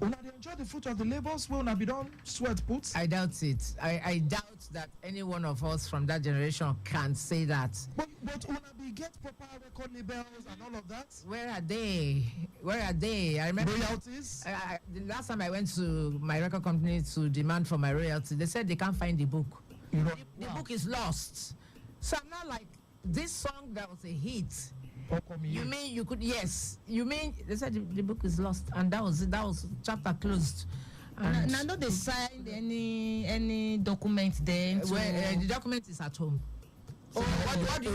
una they enjoy the fruit of the labors, will una be done sweat put? I doubt it. I doubt that any one of us from that generation can say that. But una be get proper record labels and all of that? Where are they? I remember royalties. The last time I went to my record company to demand for my royalty, they said they can't find the book. The book is lost. So I'm not like, this song that was a hit You mean you could? Yes. You mean they said the book is lost, and that was it. That was chapter closed. And now they signed any document then? The document is at home. So what do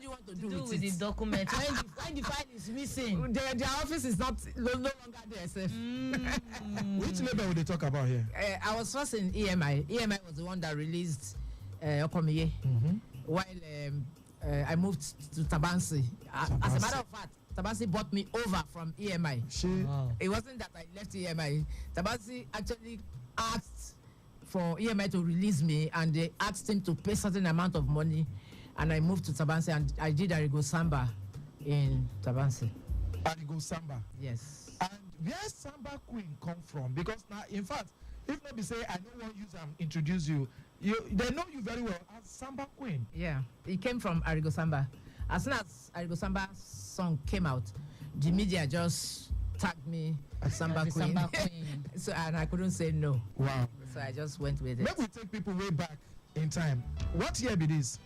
you want to do with the document when the file is missing? Their office is no longer there. Which label would they talk about here? I was first in EMI. EMI was the one that released Okomiye. While I moved to Tabansi. As a matter of fact, Tabansi bought me over from EMI. It wasn't that I left EMI. Tabansi actually asked for EMI to release me, and they asked him to pay certain amount of money, and I moved to Tabansi, and I did Arigo Samba in Tabansi. Arigo Samba? Yes. And where Samba Queen come from? Because now, in fact, if not be say I don't want to introduce you, they know you very well as Samba Queen. Yeah, it came from Arigo Samba. As soon as Arigo Samba song came out, the media just tagged me as Samba Queen. So, and I couldn't say no. Wow. So I just went with it. Let me take people way back in time. What year be this?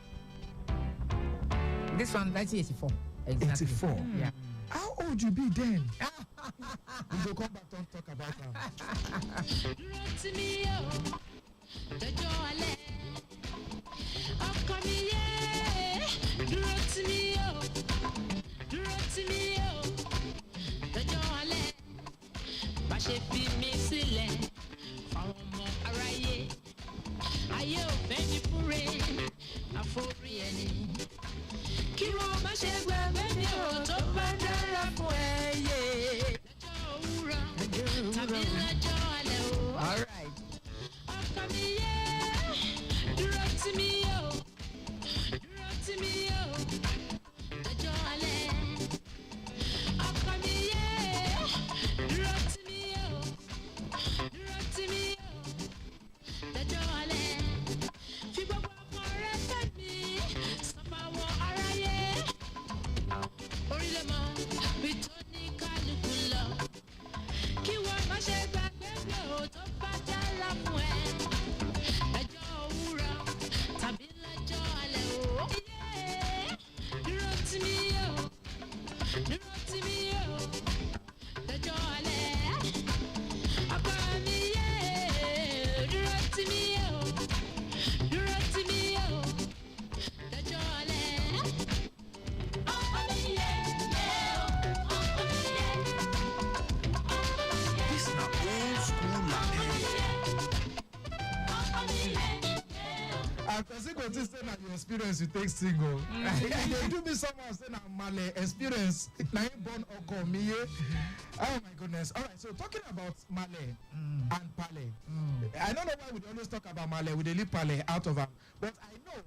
This one, 1984. Exactly. 84. Yeah. How old you be then? We will come back and talk about Kí wọ́n má ṣe gbàgbé mi ò tó bá dára fún ẹ yé. Lọ́jọ́ òwúrọ̀ tàbí lọ́jọ́ alẹ́ o. All right. Ọkọ mi yé, dúró tì mí o, dúró tì mí o. Lọ́jọ́ alẹ́. Ọkọ mi yé, dúró tì mí o, dúró tì mí o. Lọ́jọ́ alẹ́. Fi gbogbo ọkọ rẹ fẹ́ mi, sọ fáwọn aráyé. Orílẹ̀ mọ́ bí tó ní kálukú lọ. Kí wọ́n má ṣe gbàgbé pé ò tó bá dára fún ẹ. Lọ́jọ́ òwúrọ̀ tàbí lọ́jọ́ alẹ́ o. Dúró tì mí o, dúró tì mí o. Lọ́jọ́ alẹ́. Ọkọ mi yé, dúró tì mí o, dúró tì mí o. Lọ́jọ́ alẹ́. This na old school I person go to say that your experience you take single. They do me somehow say na Male experience. Na him born Okomiye. Oh my goodness. All right. So talking about Male and Pale. I don't know why we always talk about Male. We dey leave Pale out of them. But I know,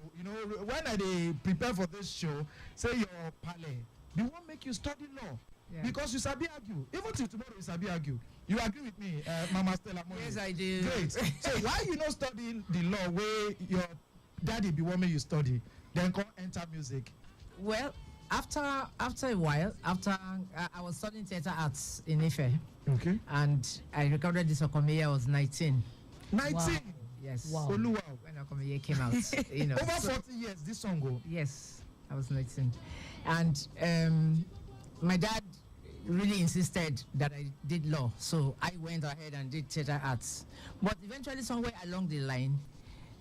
when I dey prepare for this show, say your Pale, they won't make you study law. Yeah. Because you sabi argue. Even till tomorrow you sabi argue. You agree with me, Mama Stella Moyo? Yes, I do. Great. So why you not studying the law where your daddy be wanting you study, then come enter music? Well, after a while, after I was studying theater arts in Ife. Okay. And I recorded this Okomiye. I was 19. 19? Wow. Yes. Wow. When Okomiye came out. Over 40 years, this song go? Yes, I was 19. And my dad really insisted that I did law, so I went ahead and did theater arts. But eventually, somewhere along the line,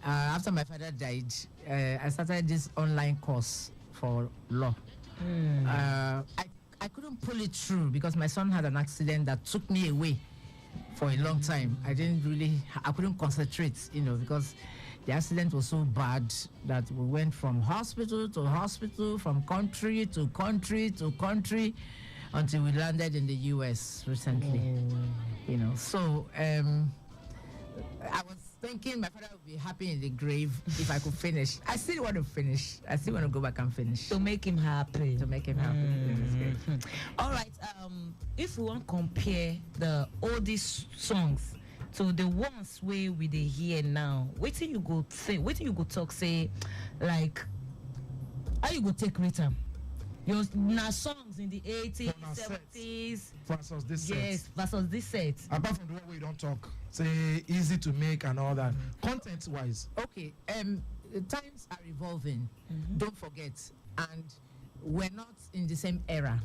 after my father died, I started this online course for law. I couldn't pull it through because my son had an accident that took me away for a long time. I couldn't concentrate, because the accident was so bad that we went from hospital to hospital, from country to country to country, until we landed in the US recently. So I was thinking my father would be happy in the grave if I could finish. I still want to finish. I still want to go back and finish. To make him happy. Mm-hmm. All right. If we want to compare the oldest songs to the ones where we dey hear now, wetin you go say? Wetin you go talk? Say, like, how you go take rhythm? Your songs in the 80s, 70s. Versus this set. Yes, versus this set. Apart from the one where you don't talk, say easy to make and all that. Content-wise. Okay. The times are evolving. Don't forget. And we're not in the same era.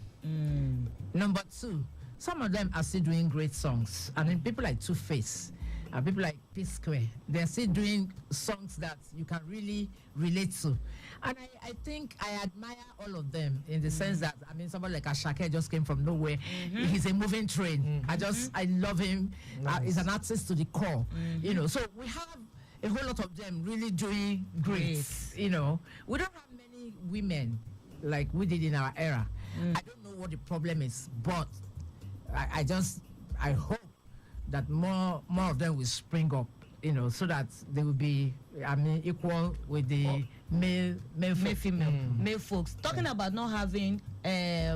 Number two, some of them are still doing great songs. I mean, people like Two-Face, people like P-Square, they're still doing songs that you can really relate to. And I think I admire all of them in the sense that, I mean, somebody like Ashake just came from nowhere. He's a moving train. I love him. He's an artist to the core, you know. So we have a whole lot of them really doing great, you know. We don't have many women like we did in our era. I don't know what the problem is, but I hope that more of them will spring up, you know, so that they will be, I mean, equal with the male folks. Talking about not having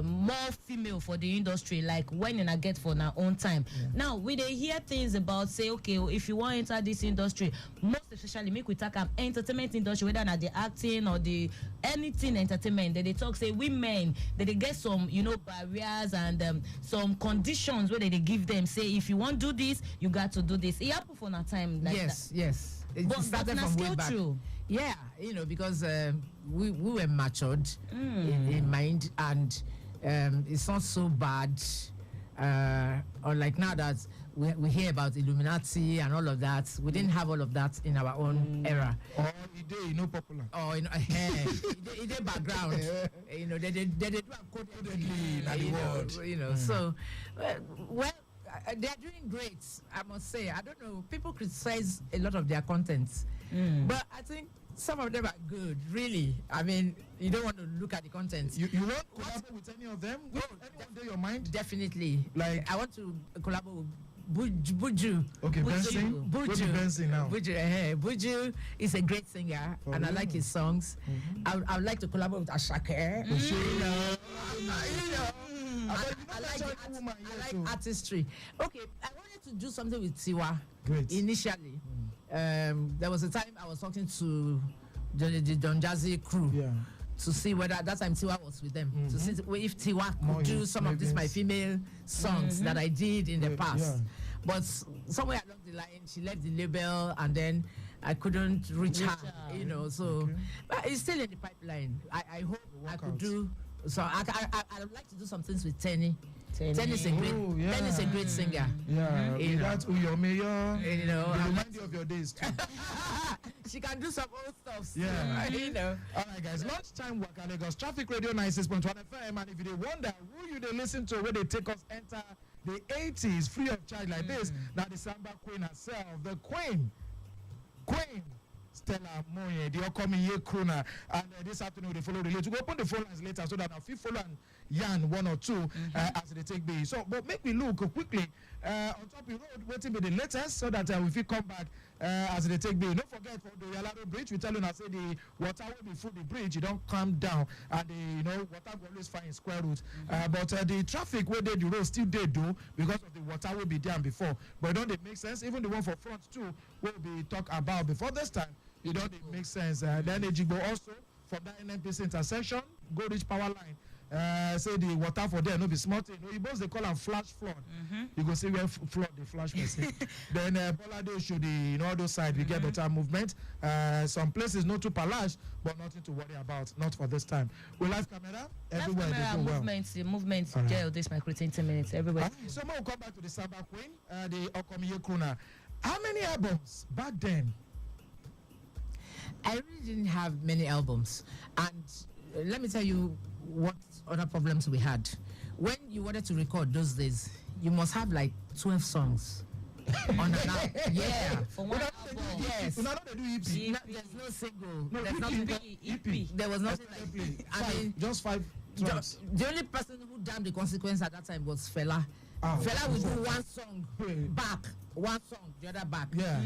more female for the industry, like when in a get for our own time. Now, we they hear things about, say, okay, if you want to enter this industry, most especially make we talk entertainment industry, whether not the acting or the anything entertainment, they talk, say, women, they get some, you know, barriers and some conditions where they give them, say, if you want to do this, you got to do this. It happened for a time like that. Yes. It started from way back. True. Yeah, you know, because we were matured in mind, and it's not so bad. Unlike now that we hear about Illuminati and all of that, we didn't have all of that in our own era. Or you know, popular. Or you know, it did background. You know, they do a code, you know. So, well. They're doing great, I must say. I don't know, people criticize a lot of their contents, but I think some of them are good, really. I mean, you don't want to look at the content. You want to collaborate with any of them? Anyone there your mind? Definitely. Like, I want to collaborate with Buju. Okay, Benson. Buju. Benson now. Buju is a great singer, and I like his songs. I would like to collaborate with Ashake. I like artistry. Okay, I wanted to do something with Tiwa. Great. Initially. There was a time I was talking to the Don Jazzy crew to see whether at that time Tiwa was with them, to see if Tiwa could do some of these my female songs that I did in the past. But somewhere along the line, she left the label, and then I couldn't reach her, you know. So, but it's still in the pipeline. I hope I could do. So I'd like to do some things with Tenny. Tenny is a great singer. Yeah, that's Uyome. You know, remind you of your days too. She can do some old stuff. Yeah, you know. All right, guys. Lunchtime Waka Lagos Traffic Radio 96.1 FM. And if you wonder who you they listen to, where they take us enter the 80s free of charge like this, now the Samba Queen herself, the Queen. Stella Moye, the upcoming year crooner, and this afternoon they follow the list. We'll open the phone lines later so that if you follow and Yan one or two as they take B. So, but make me look quickly on top of the road, waiting for the latest so that if we come back as they take B. Don't forget for the Yalado Bridge, we tell you now say the water will be through the bridge, you don't come down, and the water will always find square root. But the traffic where the road still they do because of the water will be down before. But don't it make sense? Even the one for front too will be talked about before this time. You know, it makes sense. Then the Jigbo also from that NNPC intersection, go reach power line. Say the water for there, no be small thing. You both they call them flash flood. You go see where flood the flash machine. Then Bolade should the all those sides we get better movement. Some places not too palash, but nothing to worry about. Not for this time. We live camera everywhere. They go movements. Jail this might create 10 minutes everywhere. So we'll come back to the Samba Queen, the upcoming year crooner. How many albums back then? I really didn't have many albums, and let me tell you what other problems we had. When you wanted to record those days, you must have like 12 songs on an album. Yeah, for one album. Yes. There's no single. No, there's nothing. EP. There was nothing like. I mean, just 5 tracks. The only person who damned the consequence at that time was Fela. Fela would do one song back, one song, the other back. Yeah.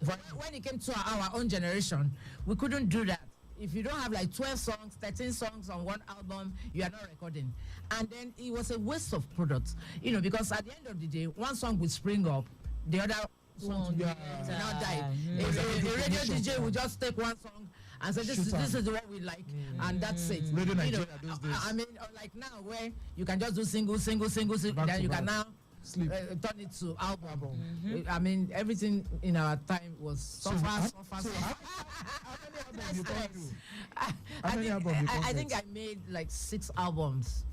But when it came to our own generation, we couldn't do that. If you don't have like 12 songs, 13 songs on one album, you are not recording. And then it was a waste of product, because at the end of the day, one song would spring up, the other song will now die. A radio DJ will just take one song and say, this is the one we like, and that's it. Radio Nigeria those days. I mean, like now, where you can just do single, then you can now turn it to album. I mean, everything in our time was suffer. How many albums you gone through? How many albums you I think I made like 6 albums,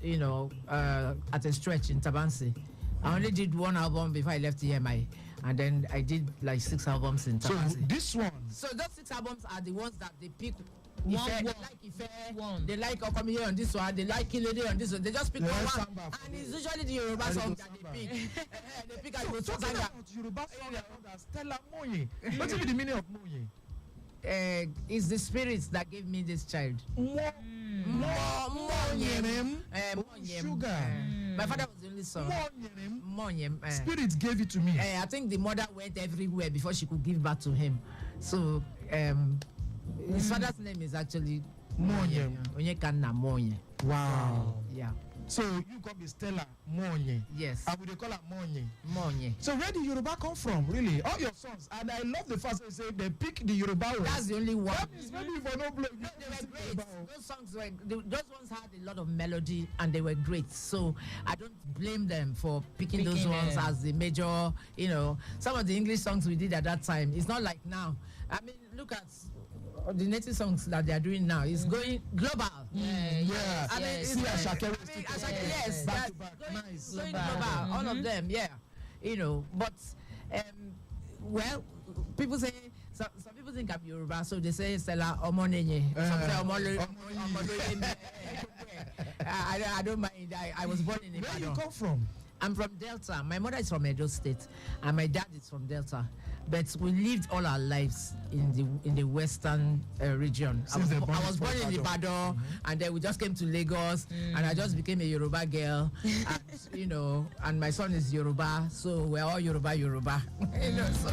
at a stretch in Tabansi. I only did 1 album before I left EMI, and then I did like 6 albums in Tabansi. So this one. So those 6 albums are the ones that they pick. They like they like Okomiye on this one, they like Kilede on this one. They just pick one, and it's usually the Yoruba song that they pick. They pick a Yoruba song. Yoruba song Stella Moye. What is the meaning of Moye? It's the spirits that gave me this child. Sugar. My father was the only son. Spirits gave it to me. I think the mother went everywhere before she could give birth to him. So his father's name is actually Monye. Onyekanna Monye. Wow. Yeah. So you call me Stella Monye. Yes. And we call her Monye. Monye. So where did Yoruba come from, really? All your songs. And I love the fact that you say they pick the Yoruba words. That's the only one. That means maybe for no blame. No, they were great. Those songs those ones had a lot of melody and they were great. So I don't blame them for picking those ones as the major, some of the English songs we did at that time. It's not like now. I mean, look at the native songs that they are doing now. It's going global. Yeah. I mean, it's yes. Back to back. Nice. Going global. All of them, yeah. But well, people say some people think I'm Yoruba, so they say Stella Omonenye. Some say Omoloye. I don't mind. I was born in Ibadan. Where you come from? I'm from Delta. My mother is from Edo State, and my dad is from Delta. But we lived all our lives in the western region. I was born in Ibadan, and then we just came to Lagos, and I just became a Yoruba girl. And, and my son is Yoruba, so we're all Yoruba. So.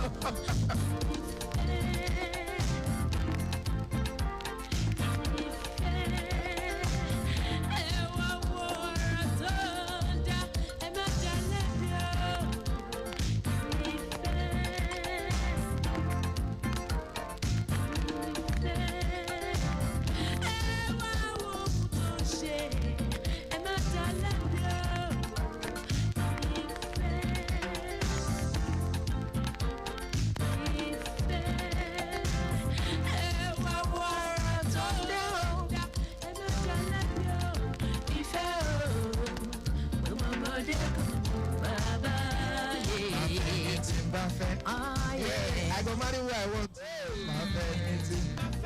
I go marry who I want.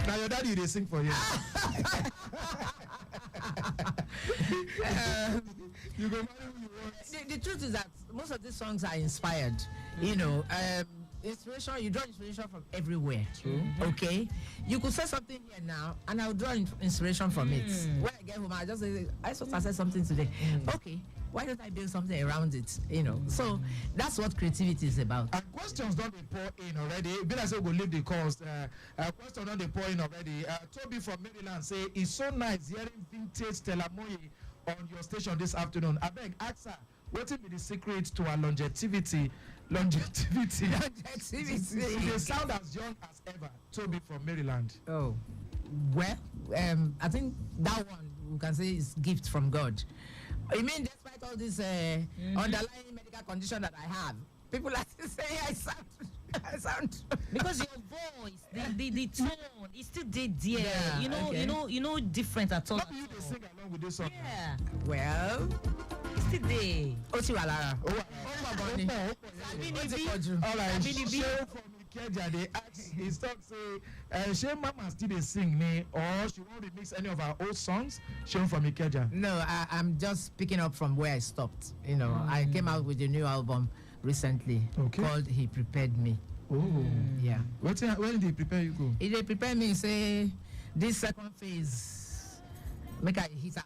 Now your daddy they sing for you. You go marry who you want. The truth is that most of these songs are inspired. Inspiration, you draw inspiration from everywhere. True. Okay? You could say something here now, and I'll draw inspiration from it. When I get home, I just say, I thought I said something today. Okay, why don't I build something around it? So that's what creativity is about. And questions don't they pour in already. Bill I say we'll leave the calls. Questions don't they pour in already. Toby from Maryland say it's so nice hearing vintage Stella Moye on your station this afternoon. I beg, ask her, what will be the secret to our longevity? Longevity. They sound as young as ever. Toby from Maryland. Oh, well, I think that one we can say is gift from God. I mean, despite all this underlying medical condition that I have, people are still saying I sound because your voice, the tone, is still there. Yeah, you know, different at all. How do you sing along with this song? Yeah. Well, it's still there. Ochiwalara. All right. Show from Ikeja, they ask his talk say, she mama still they sing me, or she won't remix any of our old songs. Show from Ikeja. No, I'm just picking up from where I stopped. I came out with a new album recently called He Prepared Me. Oh. Yeah. When did he prepare you go? He prepared me, say, this second phase, make I hit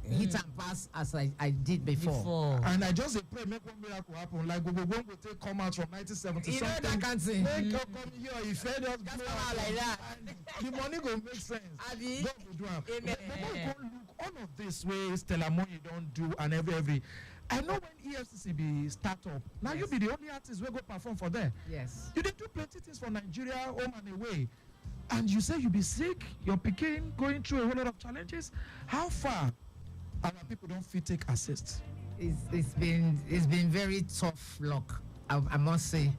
and pass as I did before. And I just pray make one miracle happen. Like Gogo will take come out from 1970 you something. Know that can't sing. Make her come here, he fed us like that. The money go make sense. God will do am. Amen. But look, all of this way Stella Moye don't do and every. I know when EFCC be start up. Now you be the only artist who go perform for them. Yes. You did do plenty things for Nigeria, home and away. And you say you be sick, your pikin going through a whole lot of challenges. How far our people don't fit take assist? it's been very tough luck, I must say,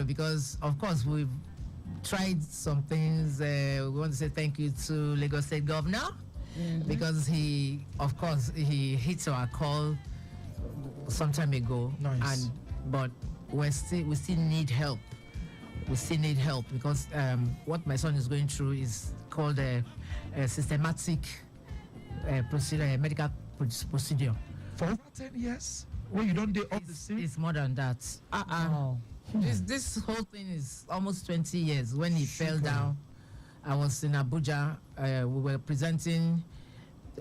because of course we've tried some things. We want to say thank you to Lagos State Governor because he hit our call some time ago. Nice. But we still need help. We still need help because what my son is going through is called a systematic procedure, a medical procedure. For over 10 years? Well, you don't do all the same? It's more than that. This whole thing is almost 20 years. When he fell down, I was in Abuja. We were presenting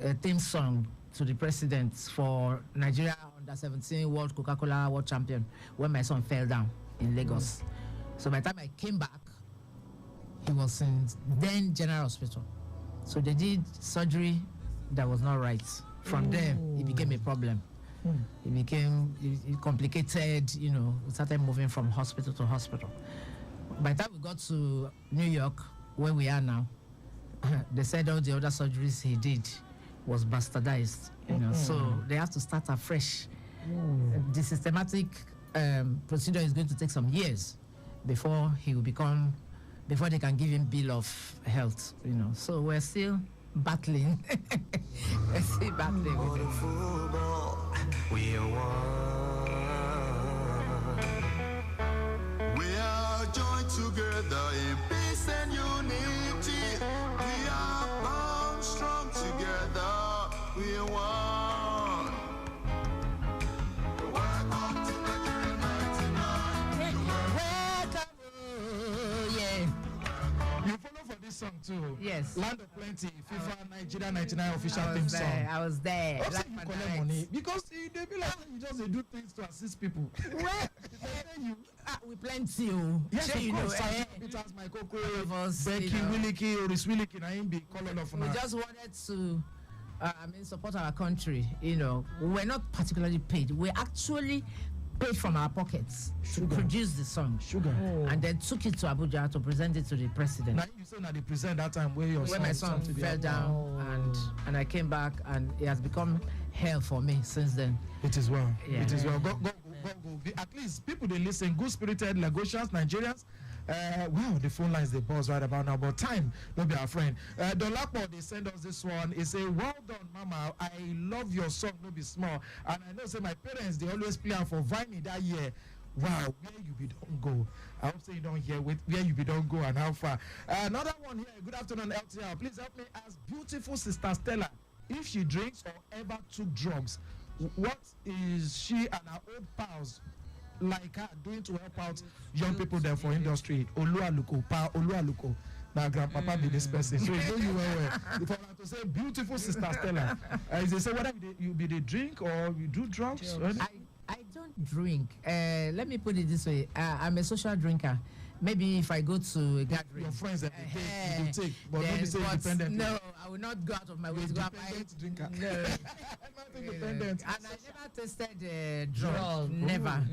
a theme song to the president for Nigeria Under-17 World Coca-Cola World Champion when my son fell down in Lagos. So by the time I came back, he was in then General Hospital. So they did surgery that was not right. From there, it became a problem. It became complicated, we started moving from hospital to hospital. By the time we got to New York, where we are now, they said all the other surgeries he did was bastardized, so they have to start afresh. The systematic procedure is going to take some years before before they can give him bill of health, So we're still battling. We're still battling with it. We are one. We are joined together in peace and unity. We are bound strong together. We are one. Welcome to Nigeria 99. Welcome, yeah. You follow for this song too? Yes. Land of Plenty, FIFA Nigeria 99 official theme song. I was there. Also, you collect money because they be like you just do things to assist people. Well, we plenty. Yes, Sure, of course. Peters, my Coco, Becky, Williki, Oris Williki, na him be calling off. We just wanted to, support our country. We're not particularly paid. We actually paid from our pockets to produce the song. And then took it to Abuja to present it to the president. Now you said that they present that time where my son fell down and I came back and it has become hell for me since then. It is well. Yeah. It is well. Go. At least people they listen, good-spirited Lagosians, Nigerians. Wow, the phone lines they buzz right about now. But time, don't be our friend. Dolapo, they send us this one. They say, well done, Mama. I love your song, no be small. And I know, say my parents, they always play for Viney that year. Wow, where you be don't go. I hope say you don't hear where you be don't go and how far. Another one here. Good afternoon, LTL. Please help me ask beautiful sister Stella if she drinks or ever took drugs. What is she and her old pals like her doing to help out young people there for industry? Oluwaluko. Now grandpapa be this person. So you know you well. If I want to say beautiful sister Stella, they say whether you be the drink or you do drugs. I don't drink. Let me put it this way. I'm a social drinker. Maybe if I go to a gathering, your friends that they take, but maybe say independent. No, I will not go out of my way to go and buy drinker. No. Not independent. And I never tasted drugs. Never.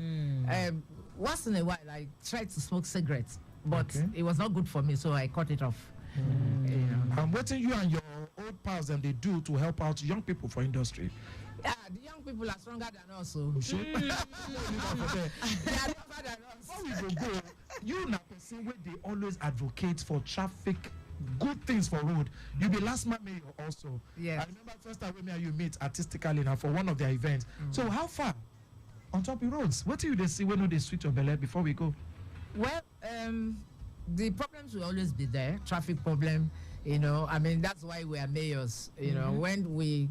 Once in a while, I tried to smoke cigarettes, but it was not good for me, so I cut it off. And what you and your old pals them they do to help out young people for industry? Yeah, the young people are stronger than us. So. They are tougher than us. Before we go, you na person where they always advocate for traffic, good things for road. You be last man mayor also. Yes. I remember first time when you meet artistically now for one of their events. So how far on top of roads? What do you they see when they switch your belly before we go? Well, the problems will always be there. Traffic problem, that's why we are mayors. When we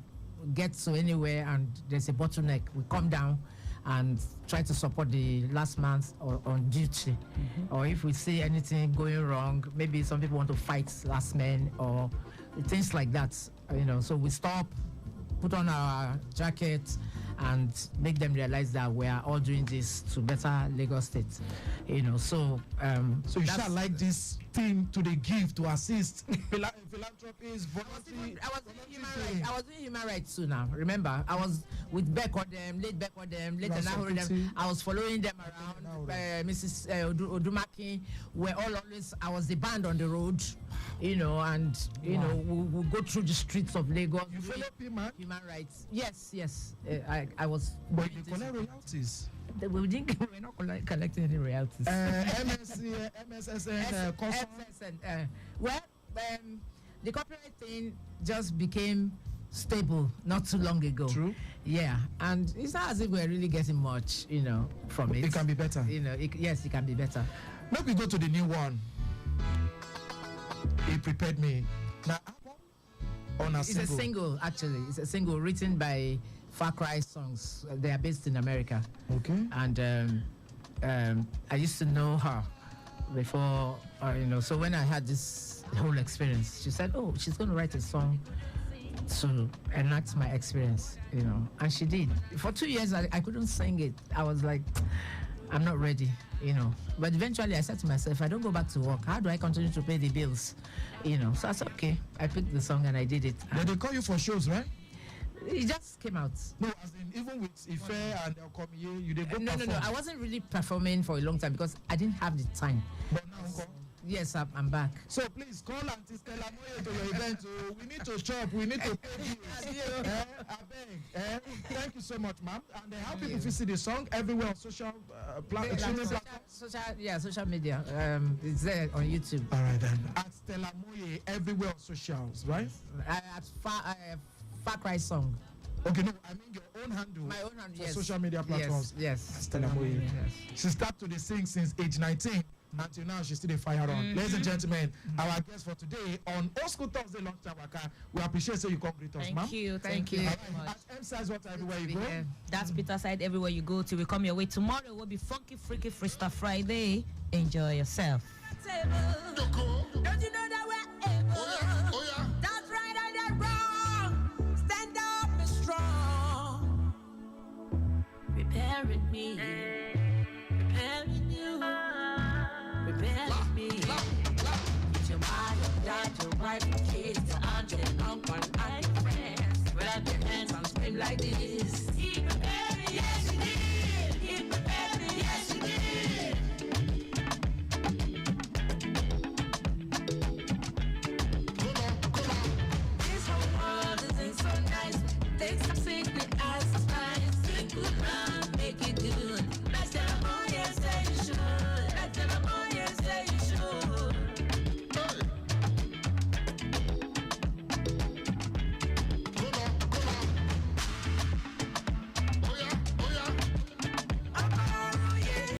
get to anywhere and there's a bottleneck, we come down and try to support the last man on duty. Or if we see anything going wrong, maybe some people want to fight last man or things like that. So we stop, put on our jackets, and make them realize that we are all doing this to better Lagos State. So you shall like this thing to the give to assist philanthropies, I was doing human rights too now. Remember, I was with Beck or them, late Beck or them, late them. I was following them around. Mrs. Odumaki, I was the band on the road. you know, and you know, we'll go through the streets of Lagos. You follow P-Man? Human rights. Yes. I was. But you collect royalties. We're not collecting any royalties. MSSN, the copyright thing just became stable not too long ago. True. Yeah, and it's not as if we're really getting much, you know, from it. It can be better. You know, yes, it can be better. Let me go to the new one. He prepared me. Now, on a It's single. a single, actually. It's a single written by Far Cry Songs. They are based in America. Okay. And I used to know her before, you know. So when I had this whole experience, she said, "Oh, she's going to write a song to enact my experience," you know. And she did. For 2 years, I couldn't sing it. I was like, I'm not ready, you know. But eventually I said to myself, if I don't go back to work, how do I continue to pay the bills? You know, so I said, okay. I picked the song and I did it. Did they call you for shows, right? It just came out. No, as in, even with Ife and Okomiye, you did go No. perform. I wasn't really performing for a long time because I didn't have the time. But now, Uncle. Yes, I'm back. So please call Auntie Stella Moye to your event. We need to shop. We need to pay you. I beg. Thank you so much, ma'am. And how people visit the song everywhere on social platforms? Social media. It's there on YouTube. All right then. At Stella Moye everywhere on socials, right? At Far Cry Song. Okay, no, I mean your own handle. My own handle, for yes. Social media platforms. Yes. Stella Moye. Yes. She started to sing since age 19. Until now, she's still a fire on. Ladies and gentlemen, our guest for today on Old School Thursday Lunchtime Waka. We appreciate you come greet us, ma'am. Thank you. At MC Ice Water everywhere you go. That's Peterside everywhere you go. Till we come your way tomorrow. Will be Funky Freaky Freestyle Friday. Enjoy yourself. Don't you know that we're able? Oh yeah. That's right and that's wrong. Stand up and strong. Preparing me. Preparing you. Preparing me. Get your mind, your dad, your wife, your kids, your aunt, your uncle, and your friends. Grab your hands and scream like this.